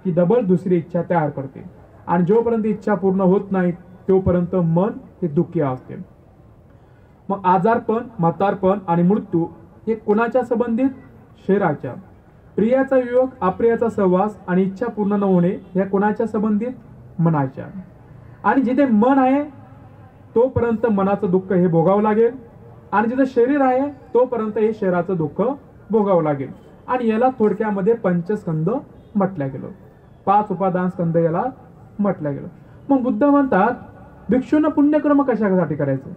की डबल दुसरी इच्छा तयार करते आणि जोपर्यंत इच्छा पूर्ण होत नाही तोपर्यंत मन हे दुःखी असते. मग आजारपण, म्हातारपण आणि मृत्यू हे कोणाच्या संबंधित? शरीराच्या. प्रियाचा वियोग, अप्रियाचा सहवास आणि इच्छा पूर्ण न होणे या कोणाच्या संबंधित? मनाच्या. आणि जिथे मन आहे तोपर्यंत मनाचं दुःख हे भोगावं लागेल, आणि जिथे शरीर आहे तोपर्यंत हे शरीराचं दुःख भोगावं लागेल. आणि याला थोडक्यामध्ये पंचस्कंद म्हटलं गेलं, 5 उपादान स्कंद याला म्हटलं गेलं. मग बुद्ध म्हणतात भिक्षूंना पुण्यकर्म कशासाठी करायचं?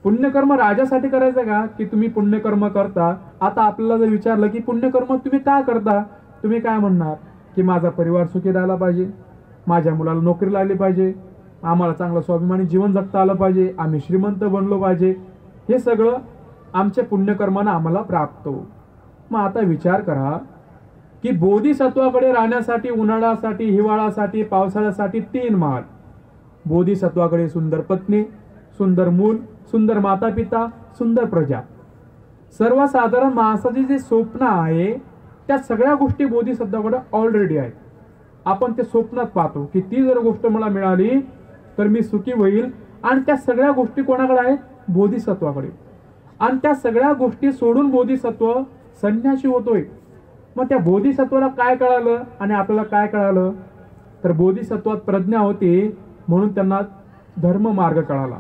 पुण्यकर्म राजासाठी करायचं का की तुम्ही पुण्यकर्म करता? आता आपल्याला जर विचारलं की पुण्यकर्म तुम्ही का करता, तुम्ही काय म्हणणार? की माझा परिवार सुखी राहायला पाहिजे, माझ्या मुलाला नोकरी लागली पाहिजे, आम्हाला चांगलं स्वाभिमानी जीवन जगता आलं पाहिजे, आम्ही श्रीमंत बनलो पाहिजे, हे सगळं आमच्या पुण्यकर्मानं आम्हाला प्राप्त हो. मग आता विचार करा की बोधिसत्वाकडे राहण्यासाठी उन्हाळ्यासाठी, हिवाळ्यासाठी, पावसाळ्यासाठी 3 महाल. बोधिसत्वाकडे सुंदर पत्नी, सुंदर मूल, सुंदर माता पिता, सुंदर प्रजा. सर्वसाधारण माणसाचे जे स्वप्न आहे त्या सगळ्या गोष्टी बोधिसत्वाकडे ऑलरेडी आहेत. आपण ते स्वप्नात पाहतो की ती जर गोष्ट मला मिळाली तर मी सुखी होईल, आणि त्या सगळ्या गोष्टी कोणाकडे आहेत? बोधिसत्वाकडे. आणि त्या सगळ्या गोष्टी सोडून बोधिसत्व संन्यासी होतोय. मग त्या बोधिसत्वाला काय कळालं आणि आपल्याला काय कळालं? तर बोधिसत्वात प्रज्ञा होती म्हणून त्यांना धर्म मार्ग कळाला.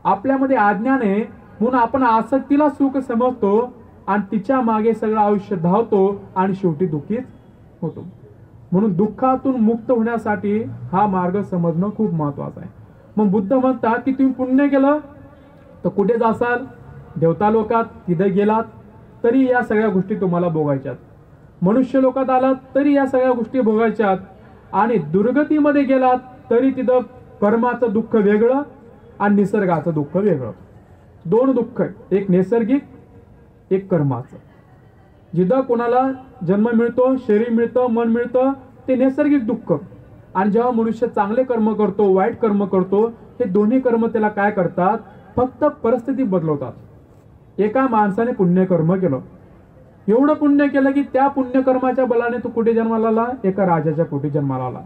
आपल्यामध्ये अज्ञान आहे म्हणून आपण आसक्तीला सुख समजतो आणि तिच्या मागे सगळं आयुष्य धावतो आणि शेवटी दुःखीच होतो. म्हणून दुःखातून मुक्त होण्यासाठी हा मार्ग समजणं खूप महत्वाचं आहे. मग बुद्ध म्हणतात की तुम्ही पुण्य केलं तर कुठे जासाल? देवता लोकात. तिथे गेलात तरी या सगळ्या गोष्टी तुम्हाला भोगायच्यात. मनुष्य लोकात आलात तरी या सगळ्या गोष्टी भोगायच्यात. आणि दुर्गतीमध्ये गेलात तरी तिथं कर्माचं दुःख वेगळं आणि निसर्गाचं दुःख वेगळं. 2 दुःख आहे, एक नैसर्गिक, एक कर्माचं. जिथं कोणाला जन्म मिळतो, शरीर मिळतं, मन मिळतं, ते नैसर्गिक दुःख. आणि जेव्हा मनुष्य चांगले कर्म करतो, वाईट कर्म करतो, हे दोन्ही कर्म त्याला काय करतात? फक्त परिस्थिती बदलवतात. एका माणसाने पुण्यकर्म केलं, एवढं पुण्य केलं की त्या पुण्यकर्माच्या बलाने तो कुठे जन्माला आला? एका राजाच्या पोटी जन्माला आला.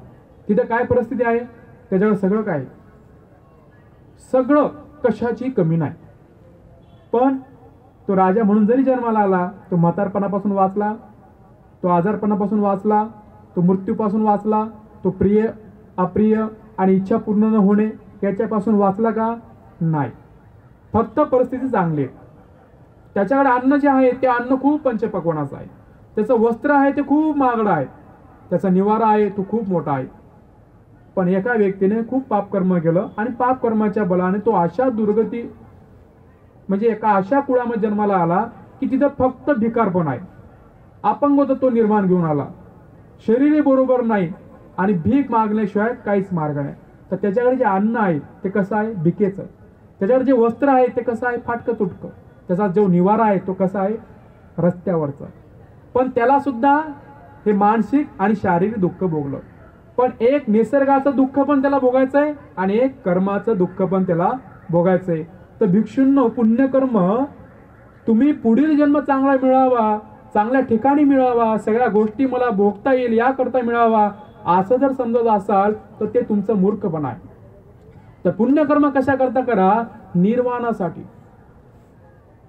तिथं काय परिस्थिती आहे? त्याच्याकडे सगळं काय, सगळं, कशाची कमी नाही. पण तो राजा म्हणून जरी जन्माला आला, तो म्हातारपणापासून वाचला, तो आजारपणापासून वाचला, तो मृत्यूपासून वाचला, तो प्रिय अप्रिय आणि इच्छा पूर्ण न होणे याच्यापासून वाचला का? नाही. फक्त परिस्थिती चांगली आहे. त्याच्याकडे अन्न जे आहे ते अन्न खूप पंचपक्वानाचं आहे, त्याचं वस्त्र आहे ते खूप महागडं आहे, त्याचा निवारा आहे तो खूप मोठा आहे. पण एका व्यक्तीने खूप पापकर्म केलं आणि पापकर्माच्या बलाने तो अशा दुर्गती, म्हणजे एका अशा कुळामध्ये जन्माला आला की तिथं फक्त भिकारपण आहे. अपंगत्व तो निर्माण घेऊन आला, शरीरही बरोबर नाही आणि भीक मागण्याशिवाय काहीच मार्ग नाही. तर त्याच्याकडे जे अन्न आहे ते कसं आहे? भिकेचं. त्याच्याकडे जे वस्त्र आहे ते कसं आहे? फाटकं तुटकं. त्याचा जो निवारा आहे तो कसा आहे? रस्त्यावरचा. पण त्याला सुद्धा हे मानसिक आणि शारीरिक दुःख भोगलं. पण एक निसर्गाचं दुःख पण त्याला भोगायचंय आणि एक कर्माचं दुःख पण त्याला भोगायचंय. तर भिक्षूंनो, पुण्यकर्म तुम्ही पुढील जन्म चांगला मिळावा, चांगल्या ठिकाणी मिळावा, सगळ्या गोष्टी मला भोगता येईल याकरता मिळावा, असं जर समजत असाल तर ते तुमचं मूर्खपणा आहे. तर पुण्यकर्म कशा करता करा? निर्वाणासाठी.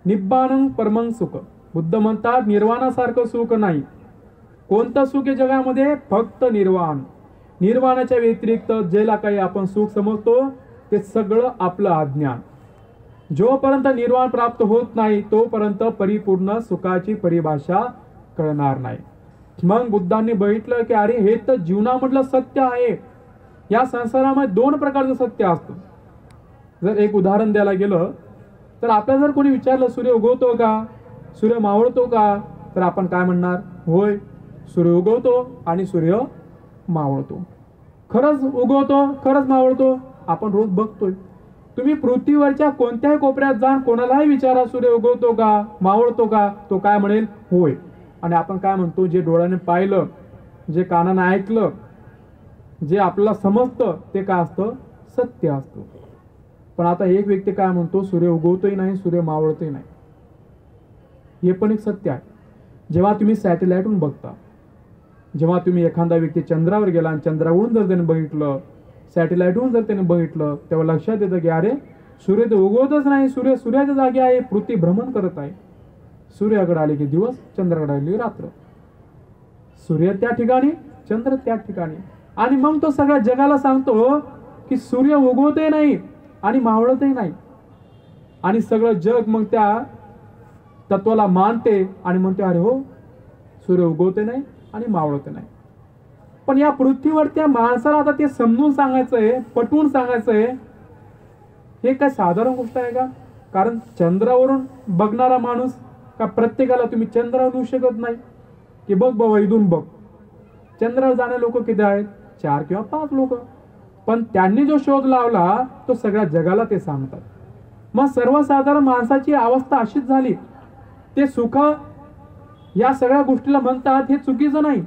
निब्बानं परमं सुख. बुद्ध म्हणतात निर्वाणासारखं सुख नाही. कोणतं सुख आहे जगामध्ये? फक्त निर्वाण. निर्वाणाच्या व्यतिरिक्त ज्याला काही आपण सुख समजतो ते सगळं आपलं अज्ञान. जोपर्यंत निर्वाण प्राप्त होत नाही तोपर्यंत परिपूर्ण सुखाची परिभाषा कळणार नाही. मग बुद्धांनी बघितलं की अरे हे तर जीवनामधलं सत्य आहे. या संसारामध्ये 2 प्रकारचं सत्य असतं. जर एक उदाहरण द्यायला गेलं तर आपल्याला जर कोणी विचारलं सूर्य उगवतो का, सूर्य मावळतो का, तर आपण काय म्हणणार? होय, सूर्य उगवतो आणि सूर्य मावळतो. खरंच उगवतो, खरंच मावळतो, आपण रोज बघतोय. तुम्ही पृथ्वीवरच्या कोणत्याही कोपऱ्यात जा, कोणालाही विचारा सूर्य उगवतो का, मावळतो का, तो काय म्हणेल? होय. आणि आपण काय म्हणतो? जे डोळ्याने पाहिलं, जे कानाने ऐकलं, जे आपल्याला समजतं ते काय असतं? सत्य असतं. पण आता एक व्यक्ती काय म्हणतो? सूर्य उगवतोही नाही, सूर्य मावळतोही नाही. हे पण एक सत्य आहे. जेव्हा तुम्ही सॅटेलाइटहून बघता, जेव्हा तुम्ही एखादा व्यक्ती चंद्रावर गेला आणि चंद्रावरून जर त्याने बघितलं सॅटेलाइटहून जर त्याने बघितलं तेव्हा लक्षात येतं की अरे सूर्य तर उगवतच नाही, सूर्य सूर्याच्या जागी आहे, पृथ्वी भ्रमण करत आहे. सूर्याकडे आले की दिवस, चंद्राकडे आले की रात्र. सूर्य त्या ठिकाणी, चंद्र त्या ठिकाणी. आणि मग तो सगळ्या जगाला सांगतो की सूर्य उगवतही नाही आणि मावळतही नाही. आणि सगळं जग मग त्या तत्वाला मानते आणि म्हणते अरे हो, सूर्य उगवते नाही आणि मावळते नाही. पण या पृथ्वीवर त्या माणसाला आता ते समजून सांगायचंय, पटवून सांगायचंय, हे काय साधारण गोष्ट आहे का? कारण चंद्रावरून बघणारा माणूस का प्रत्येकाला तुम्ही चंद्रावर येऊ शकत नाही की बघ बाबा इथून बघ. चंद्रावर जाणारे लोक किती आहेत? 4 किंवा 5 लोक. पण त्यांनी जो शोध लावला तो सगळ्या जगाला ते सांगतात. मग सर्वसाधारण माणसाची अवस्था अशीच झाली. ते सुख या सगळ्या गोष्टीला म्हणतात हे चुकीचं नाही.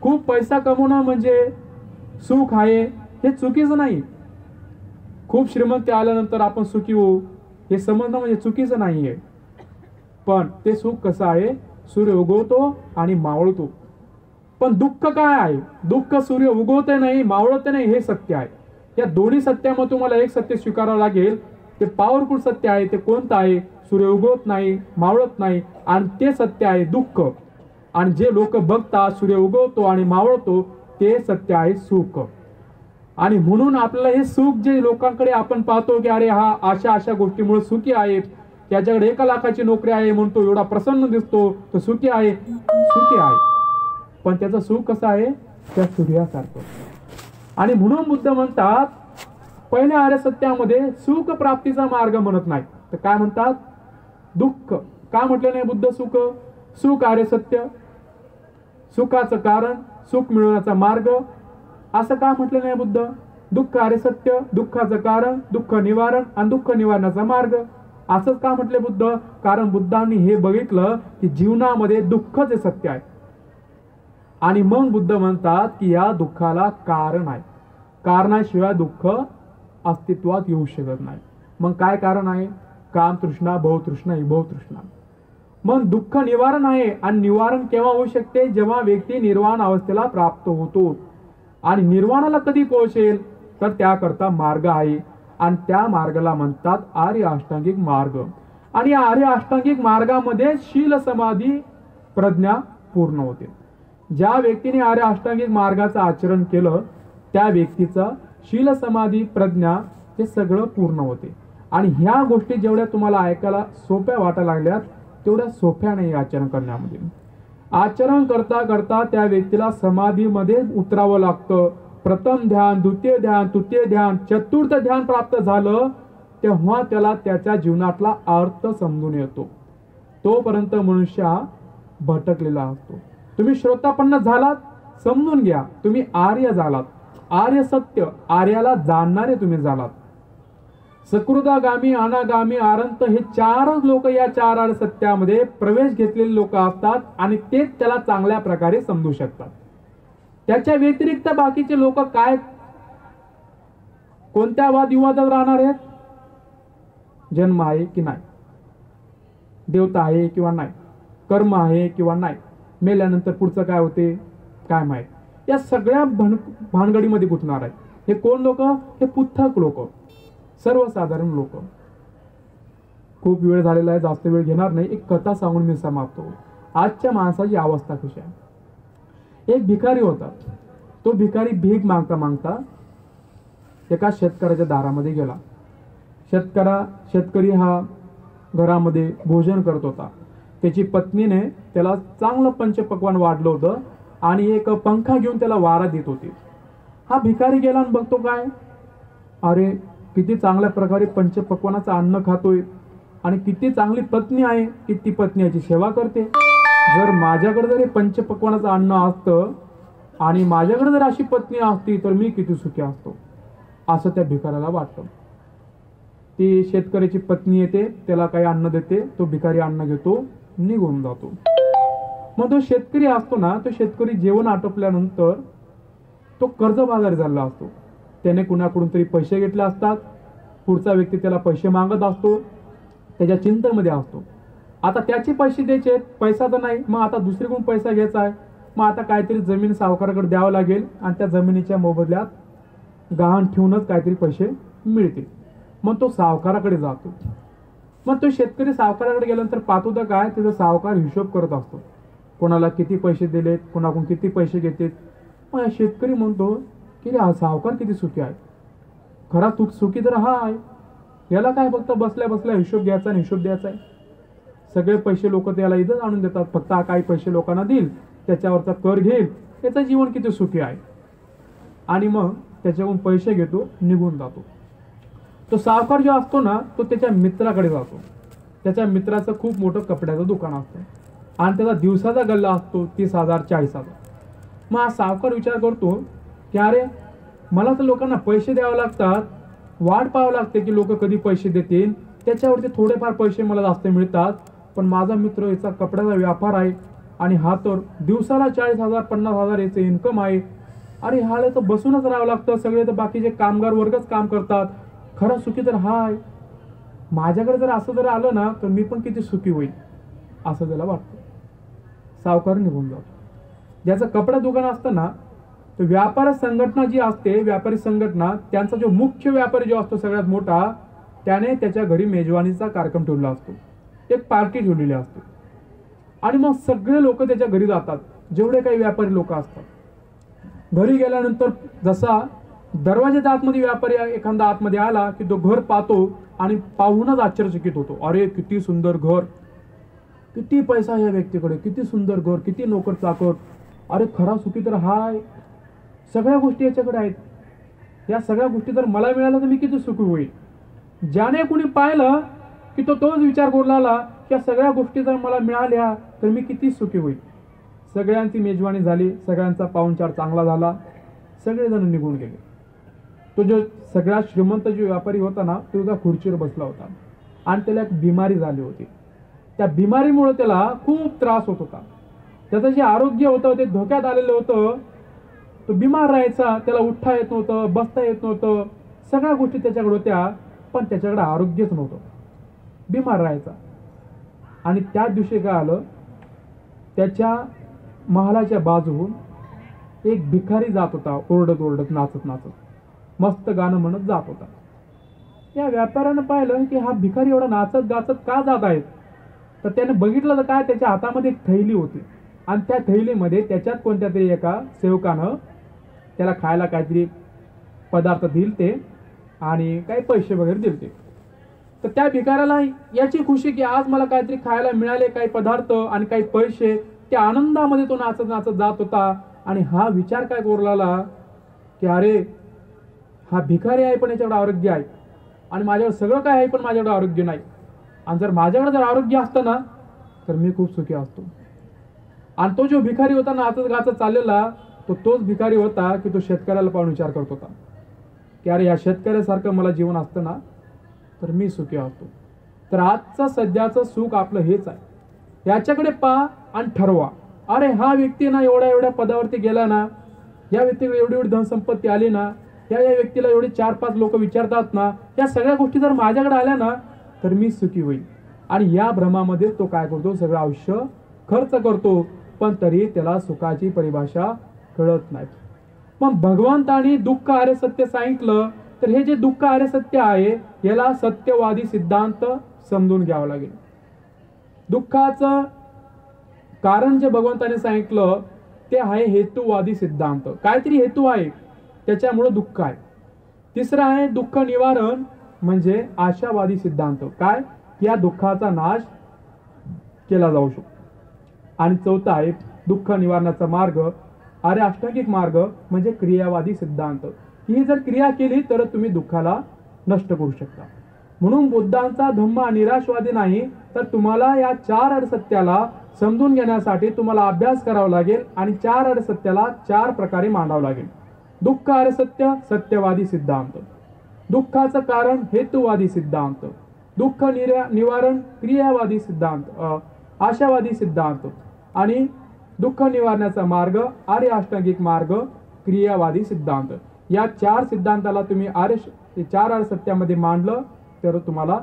खूप पैसा कमवणं म्हणजे सुख आहे हे चुकीचं नाही. खूप श्रीमंती आल्यानंतर आपण सुखी होऊ हे समजणं म्हणजे चुकीचं नाहीये. पण ते सुख कसं आहे? सूर्य उगवतो आणि मावळतो. पण दुःख काय आहे? दुःख सूर्य उगवते नाही, मावळते नाही हे सत्य आहे. या दोन्ही सत्यामध्ये तुम्हाला एक सत्य स्वीकारावं लागेल. ते पॉवरफुल सत्य आहे. ते कोणतं आहे? सूर्य उगवत नाही, मावळत नाही, आणि ते सत्य आहे दुःख. आणि जे लोक बघतात सूर्य उगवतो आणि मावळतो ते सत्य आहे सुख. आणि म्हणून आपल्याला हे सुख जे लोकांकडे आपण पाहतो की अरे हा अशा अशा गोष्टीमुळे सुखी आहे, त्याच्याकडे 1 लाखाची नोकरी आहे म्हणतो, एवढा प्रसन्न दिसतो, तो सुखी आहे. सुखी आहे पण त्याचं सुख कसं आहे? त्या सूर्यासारखं. आणि म्हणून बुद्ध म्हणतात पहिल्या आर्य सत्यामध्ये सुख प्राप्तीचा मार्ग म्हणत नाही, तर काय म्हणतात? दुःख. का म्हटलं नाही बुद्ध सुख? सुख आर्य सत्य, सुखाचं कारण, सुख मिळवण्याचा मार्ग, असं का म्हटलं नाही बुद्ध? दुःख आर्य सत्य, दुःखाचं कारण, दुःख निवारण आणि दुःख निवारणाचा मार्ग, असंच का म्हटले बुद्ध? कारण बुद्धांनी हे बघितलं की जीवनामध्ये दुःखच हे सत्य आहे. आणि मग बुद्ध म्हणतात की या दुःखाला कारण आहे, कारणाशिवाय दुःख अस्तित्वात येऊ शकत नाही. मग काय कारण आहे? काम तृष्णा, भव तृष्णा, विभव तृष्णा. मग दुःख निवारण आहे. आणि निवारण केव्हा होऊ शकते? जेव्हा व्यक्ती निर्वाण अवस्थेला प्राप्त होतो. आणि निर्वाणाला कधी पोहोचेल? तर त्याकरता मार्ग आहे आणि त्या मार्गाला म्हणतात आर्य अष्टांगिक मार्ग. आणि या आर्य अष्टांगिक मार्गामध्ये शील समाधी प्रज्ञा पूर्ण होते. ज्या व्यक्तीने आर्य अष्टांगिक मार्गाचं आचरण केलं त्या व्यक्तीचं शील समाधी प्रज्ञा हे सगळं पूर्ण होते. आणि ह्या गोष्टी जेवढ्या तुम्हाला ऐकायला सोप्या वाटायला लागल्यात तेवढ्या सोप्या नाही आचरण करण्यामध्ये. आचरण करता करता त्या व्यक्तीला समाधीमध्ये उतरावं लागतं. प्रथम ध्यान, द्वितीय ध्यान, तृतीय ध्यान, चतुर्थ ध्यान प्राप्त झालं तेव्हा त्याला त्याच्या जीवनातला अर्थ समजून येतो. तोपर्यंत मनुष्य भटकलेला असतो. तुम्ही श्रोतापन्न झालात, समजून घ्या तुम्ही आर्य झालात. आर्य सत्य, आर्याला जाणणारे तुम्ही झालात. सकृदागामी, अनागामी, आरंत हे 4 लोक या 4 आर्य सत्यामध्ये प्रवेश घेतलेले लोक असतात आणि तेच त्याला चांगल्या प्रकारे समजू शकतात. त्याच्या व्यतिरिक्त बाकीचे लोक काय कोणत्या वादविवादात राहणार आहेत? जन्म आहे की नाही, देवता आहे किंवा नाही, कर्म आहे किंवा नाही, मेल्यानंतर पुढचं काय होते काय माहित, या सगळ्या भानगडीमध्ये गुंतणार आहेत. हे कोण लोक? हे पुस्तक लोक, सर्वसाधारण लोक. खूप वेळ झालेला आहे, जास्त वेळ घेणार नाही. एक कथा सांगून मी समाप्त होतो. आजच्या माणसाची अवस्था कशी आहे? एक भिकारी होता. तो भिकारी भीक मागता मागता एका शेतकऱ्याच्या दारामध्ये गेला. शेतकरी हा घरामध्ये भोजन करत होता. त्याची पत्नीने त्याला चांगलं पंचपक्वान वाढलं होतं आणि एक पंखा घेऊन त्याला वारा देत होती. हा भिकारी गेला आणि बघतो काय, अरे किती चांगल्या प्रकारे पंचपक्वानाचं अन्न खातोय आणि किती चांगली पत्नी आहे की ती पत्नी याची सेवा करते. जर माझ्याकडे जर पंचपक्वानाचं अन्न असतं आणि माझ्याकडे जर अशी पत्नी असती तर मी किती सुखी असतो, असं त्या भिकाऱ्याला वाटतं. ती शेतकऱ्याची पत्नी येते, त्याला काही अन्न देते, तो भिकारी अन्न घेतो, निघून जातो. मग तो शेतकरी असतो ना, तो शेतकरी जेवण आटोपल्यानंतर तो कर्जबाजारी झालेला असतो. त्याने कुणाकडून तरी पैसे घेतले असतात, पुढचा व्यक्ती त्याला पैसे मागत असतो, त्याच्या चिंतेमध्ये असतो. आता त्याचे पैसे द्यायचे, पैसा तर नाही, मग आता दुसरीकडून पैसा घ्यायचा आहे. मग आता काहीतरी जमीन सावकाराकडे द्यावं लागेल आणि त्या जमिनीच्या मोबदल्यात गहाण ठेवूनच काहीतरी पैसे मिळतील. मग तो सावकाराकडे जातो. मग तो शेतकरी सावकाराकडे गेल्यानंतर पाहतो तर काय, त्याचा सावकार हिशोब करत असतो, कोणाला किती पैसे दिलेत, कोणाकडून किती पैसे घेतेत. मग शेतकरी म्हणतो की हा सावकार किती सुखी आहे, खरा सुखी तर हा आहे, याला काय फक्त बसल्या बसल्या हिशोब घ्यायचा आणि हिशोब द्यायचा आहे. सगळे पैसे लोक त्याला इथंच आणून देतात, फक्त हा काही पैसे लोकांना देईल, त्याच्यावरचा कर घेईल, त्याचं जीवन किती सुखी आहे. आणि मग त्याच्याकडून पैसे घेतो, निघून जातो. तो सावकार जो असतो ना, तो त्याच्या मित्राकडे जातो. त्याच्या मित्राचं खूप मोठं कपड्याचं दुकान असतं आणि त्याचा दिवसाचा गल्ला असतो 30,000 40,000. मग हा सावकार विचार करतो की अरे, मला तर लोकांना पैसे द्यावे लागतात, वाट पाहावं लागते की लोक कधी पैसे देतील, त्याच्यावरती थोडेफार पैसे मला जास्त मिळतात. पण माझा मित्र याचा कपड्याचा व्यापार आहे आणि हा तर दिवसाला 40,000 50,000 याचे इन्कम आहे. अरे ह्याला तर बसूनच राहावं लागतं, सगळे तर बाकीचे कामगार वर्गच काम करतात, खरा सुखी तर हा आहे. माझ्याकडे जर असं जर आलं ना तर मी पण किती सुखी होईल, असं त्याला वाटतं. सावकार निघून जातो. ज्याचं कपडा दुकान असतं ना, तर व्यापारी संघटना जी असते, व्यापारी संघटना, त्यांचा जो मुख्य व्यापारी जो असतो सगळ्यात मोठा, त्याने त्याच्या घरी मेजवानीचा कार्यक्रम ठेवला असतो, एक पार्टी ठेवलेली असते. आणि मग सगळे लोक त्याच्या घरी जातात, जेवढे काही व्यापारी लोक असतात. घरी गेल्यानंतर जसा दरवाजाच्या आतमध्ये व्यापारी एखादा आतमध्ये आला की तो घर पाहतो आणि पाहूनच आश्चर्यचकित होतो. अरे किती सुंदर घर, किती पैसा या व्यक्तीकडे, किती सुंदर घर, किती नोकर चाकर, अरे खरा सुखी तर हाय, सगळ्या गोष्टी याच्याकडे आहेत, या सगळ्या गोष्टी जर मला मिळाल्या तर मी किती सुखी होईल. ज्याने कुणी पाहिलं की तो तोच विचार करू लागला की या सगळ्या गोष्टी जर मला मिळाल्या तर मी किती सुखी होईल. सगळ्यांची मेजवानी झाली, सगळ्यांचा पाहुणचार चांगला झाला, सगळेजण निघून गेले. तो जो सगळ्यात श्रीमंत जो व्यापारी होता ना, तो एका खुर्चीवर बसला होता आणि त्याला एक बिमारी झाली होती. त्या बिमारीमुळे त्याला खूप त्रास होत होता. त्याचं जे आरोग्य होतं ते धोक्यात आलेलं होतं. तो बिमार राहायचा, त्याला उठता येत नव्हतं, बसता येत नव्हतं, सगळ्या गोष्टी त्याच्याकडे होत्या, पण त्याच्याकडे आरोग्यच नव्हतं, बिमार राहायचा. आणि त्या दिवशी काय आलं, त्याच्या महालाच्या बाजूहून एक भिकारी जात होता, ओरडत ओरडत, नाचत नाचत, मस्त गाणं म्हणत जात होता. या व्यापाऱ्यानं पाहिलं की हा भिकारी एवढा नाचत गाचत का जात आहेत. तर त्याने बघितलं तर काय, त्याच्या हातामध्ये एक थैली होती आणि त्या थैलीमध्ये त्याच्यात कोणत्या तरी एका सेवकानं त्याला खायला काहीतरी पदार्थ दिलते आणि काही पैसे वगैरे दिलते. तर त्या भिकाऱ्याला याची खुशी की आज मला काहीतरी खायला मिळाले, काही पदार्थ आणि काही पैसे, त्या आनंदामध्ये तो नाचत नाचत जात होता. आणि हा विचार काय करू लागला की अरे, हा भिकारी आहे पण याच्याकडे आरोग्य आहे आणि माझ्याकडे सगळं काय आहे पण माझ्याकडे आरोग्य नाही. आणि जर माझ्याकडे जर आरोग्य असतं ना तर मी खूप सुखी असतो. आणि तो जो भिकारी होता नाचत गाचत चाललेला, तो तोच भिकारी होता की तो शेतकऱ्याला पाहून विचार करत होता की अरे, या शेतकऱ्यासारखं मला जीवन असतं ना तर मी सुखी असतो. तर आजचं सध्याचं सुख आपलं हेच आहे. याच्याकडे पहा आणि ठरवा, अरे हा व्यक्ती ना एवढ्या एवढ्या पदावरती गेला ना, या व्यक्तीकडे एवढी एवढी धनसंपत्ती आली ना, या व्यक्तीला एवढे 4-5 लोक विचारतात ना, या सगळ्या गोष्टी जर माझ्याकडे आल्या ना तर मी सुखी होईल. आणि या भ्रमामध्ये तो काय करतो, सगळं आयुष्य खर्च करतो, पण तरी त्याला सुखाची परिभाषा कळत नाही. मग भगवंतानी दुःख आर्य सत्य सांगितलं, तर हे जे दुःख आर्य सत्य आहे याला सत्यवादी सिद्धांत समजून घ्यावं लागेल. दुःखाचं कारण जे भगवंताने सांगितलं ते आहे हेतुवादी सिद्धांत. काहीतरी हेतू आहे त्याच्यामुळे दुःख आहे. तिसरं आहे दुःख निवारण, म्हणजे आशावादी सिद्धांत, काय, या दुःखाचा नाश केला जाऊ शकतो. आणि चौथा आहे दुःख निवारणाचा मार्ग, आर्य अष्टांगिक मार्ग, म्हणजे क्रियावादी सिद्धांत. ही जर क्रिया केली तर तुम्ही दुःखाला नष्ट करू शकता. म्हणून बुद्धांचा धम्म निराशवादी नाही, तर तुम्हाला या 4 आर्य सत्याला समजून घेण्यासाठी तुम्हाला अभ्यास करावा लागेल आणि 4 आर्य सत्याला 4 प्रकारे मांडावं लागेल. दुःख आर्य सत्य सत्यवादी सिद्धांत, दुःखाचं कारण हेतुवादी सिद्धांत, दुःख निवारण क्रियावादी सिद्धांत, आशावादी सिद्धांत, आणि दुःख निवारण्याचा मार्ग आर्य अष्टांगिक मार्ग क्रियावादी सिद्धांत. या 4 सिद्धांताला तुम्ही 4 आर्य सत्यामध्ये मांडलं तर तुम्हाला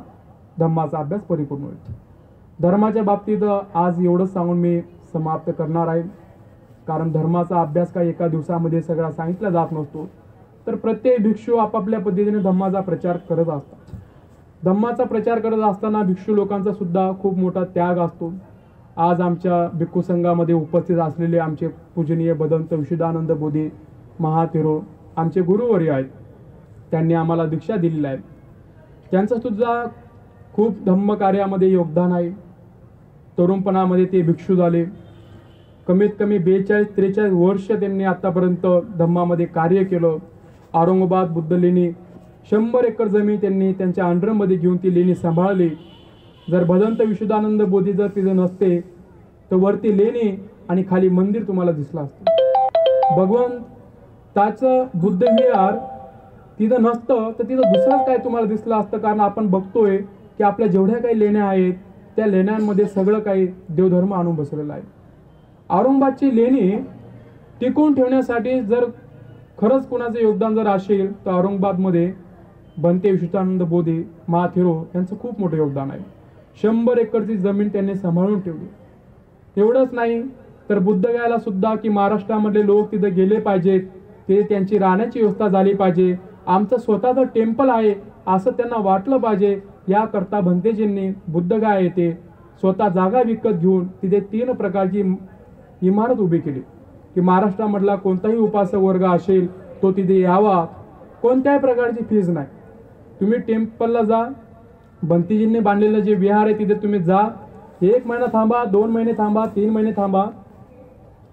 धम्माचा अभ्यास परिपूर्ण होईल. धर्माच्या बाबतीत आज एवढंच सांगून मी समाप्त करणार आहे. कारण धर्माचा अभ्यास काही एका दिवसामध्ये सगळा सांगितला जात नसतो. तर प्रत्येक भिक्षू आपापल्या पद्धतीने धम्माचा प्रचार करत असतात. धम्माचा प्रचार करत असताना भिक्षू लोकांचा सुद्धा खूप मोठा त्याग असतो. आज आमच्या भिक्खू संघामध्ये उपस्थित असलेले आमचे पूजनीय भदंत विशुद्धानंद बोधी महाथेरो आमचे गुरुवर्य आहेत. त्यांनी आम्हाला दीक्षा दिलेली आहे. त्यांचं सुद्धा खूप धम्म कार्यामध्ये योगदान आहे. तरुणपणामध्ये ते भिक्षू झाले. कमीत कमी 42-43 वर्ष त्यांनी आतापर्यंत धम्मामध्ये कार्य केलं. औरंगाबाद बुद्ध लेणी 100 एकर जमीन त्यांनी त्यांच्या अंडरमध्ये घेऊन ती लेणी सांभाळली. जर भदंत विशुद्धानंद बोधी जर तिथं नसते तर वरती लेणी आणि खाली मंदिर तुम्हाला दिसलं असतं. भगवंताचं बुद्ध विहार तिथं नसतं तर तिथं दुसरंच काय तुम्हाला दिसलं असतं. कारण आपण बघतोय की आपल्या जेवढ्या काही लेण्या आहेत त्या लेण्यांमध्ये सगळं काही देवधर्म आणून बसलेला आहे. औरंगाबादची लेणी टिकवून ठेवण्यासाठी जर खरंच कुणाचं योगदान जर असेल तर औरंगाबादमध्ये भंते विशुद्धानंद बोधी महाथेरो यांचं खूप मोठं योगदान आहे. 100 एकरची जमीन त्यांनी सांभाळून ठेवली. एवढंच नाही तर बुद्धगयाला सुद्धा की महाराष्ट्रामधले लोक तिथे गेले पाहिजेत, ते त्यांची राहण्याची व्यवस्था झाली पाहिजे, आमचं स्वतःचं टेम्पल आहे असं त्यांना वाटलं पाहिजे. याकरता भंतेजींनी बुद्धगया येथे स्वतः जागा विकत घेऊन तिथे 3 प्रकारची इमारत उभी केली की महाराष्ट्रामधला कोणताही उपासक वर्ग असेल तो तिथे यावा. कोणत्याही प्रकारची फीज नाही. तुम्ही टेम्पलला जा, भंतेजींनी बांधलेलं जे विहार आहे तिथे तुम्ही जा, 1 महिना थांबा, 2 महिने थांबा, 3 महिने थांबा,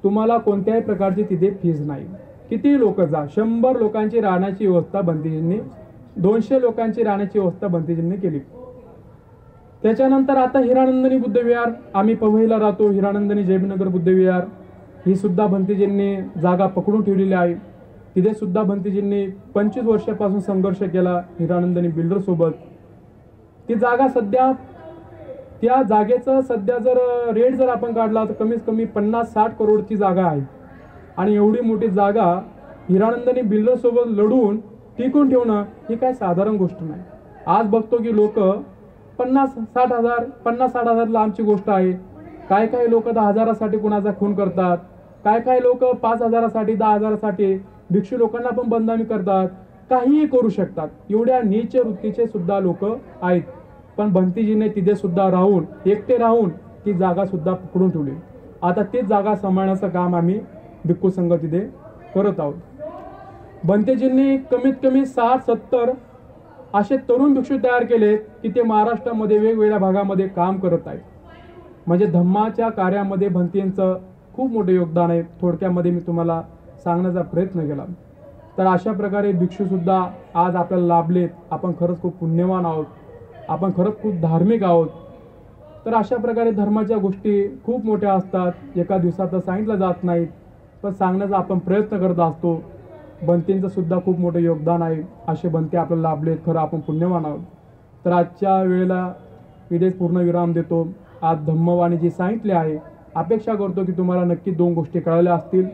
तुम्हाला कोणत्याही प्रकारची तिथे फीज नाही. किती लोक जा, 100 लोकांची राहण्याची व्यवस्था भंतेजींनी, 200 लोकांची राहण्याची व्यवस्था भंतेजींनी केली. त्याच्यानंतर आता हिरानंदनी बुद्ध विहार, आम्ही पवईला राहतो, हिरानंदनी जयनगर बुद्ध विहार, ही सुद्धा भंतेजींनी जागा पकडून ठेवलेली आहे. तिथे सुद्धा भंतेजींनी 25 वर्षापासून संघर्ष केला हिरानंदनी बिल्डर सोबत. ती जागा सध्या, त्या जागेचं सध्या जर रेट जर आपण काढला तर कमीत कमी 50-60 करोडची जागा आहे. आणि एवढी मोठी जागा हिरानंदनी बिल्डर सोबत लढून टिकून ठेवणं ही काय साधारण गोष्ट नाही. आज बघतो की लोक 50-60 हजार लांबची गोष्ट आहे. काय काय लोक 10,000साठी कुणाचा खून करतात, काय काय लोक 5,000साठी 10,000साठी भिक्षू लोकांना पण बदनामी करतात, काहीही करू शकतात. एवढ्या नीच वृत्तीचे सुद्धा लोक आहेत. पण भंतेजीने तिथे सुद्धा राहून, एकटे राहून ती जागा सुद्धा पकडून ठेवली. आता तीच जागा सांभाळण्याचं काम आम्ही भिक्खू संघ तिथे करत आहोत. भंतेजींनी कमीत कमी 60-70 असे तरुण भिक्षू तयार केले की ते महाराष्ट्रामध्ये वेगवेगळ्या भागामध्ये काम करत आहेत. म्हणजे धम्माच्या कार्यामध्ये भंतेंचं खूप मोठं योगदान आहे. थोडक्यामध्ये मी तुम्हाला सांगण्याचा प्रयत्न केला. तर अशा प्रकारे भिक्षू सुद्धा आज आपल्याला लाभलेत. आपण खरंच खूप पुण्यवान आहोत, आपण खरंच खूप धार्मिक आहोत. तर अशा प्रकारे धर्माच्या गोष्टी खूप मोठ्या असतात, एका दिवसात सांगितलं जात नाहीत, पण सांगण्याचा आपण प्रयत्न करत असतो. भंतेंचं सुद्धा खूप मोठं योगदान आहे. असे भंते आपल्याला लाभलेत, खरं आपण पुण्यवान आहोत. तर आजच्या वेळेला इथेच पूर्ण विराम देतो. आज धम्मवाणी जी सांगितली आहे, अपेक्षा करतो की तुम्हाला नक्की 2 गोष्टी कळाल्या असतील.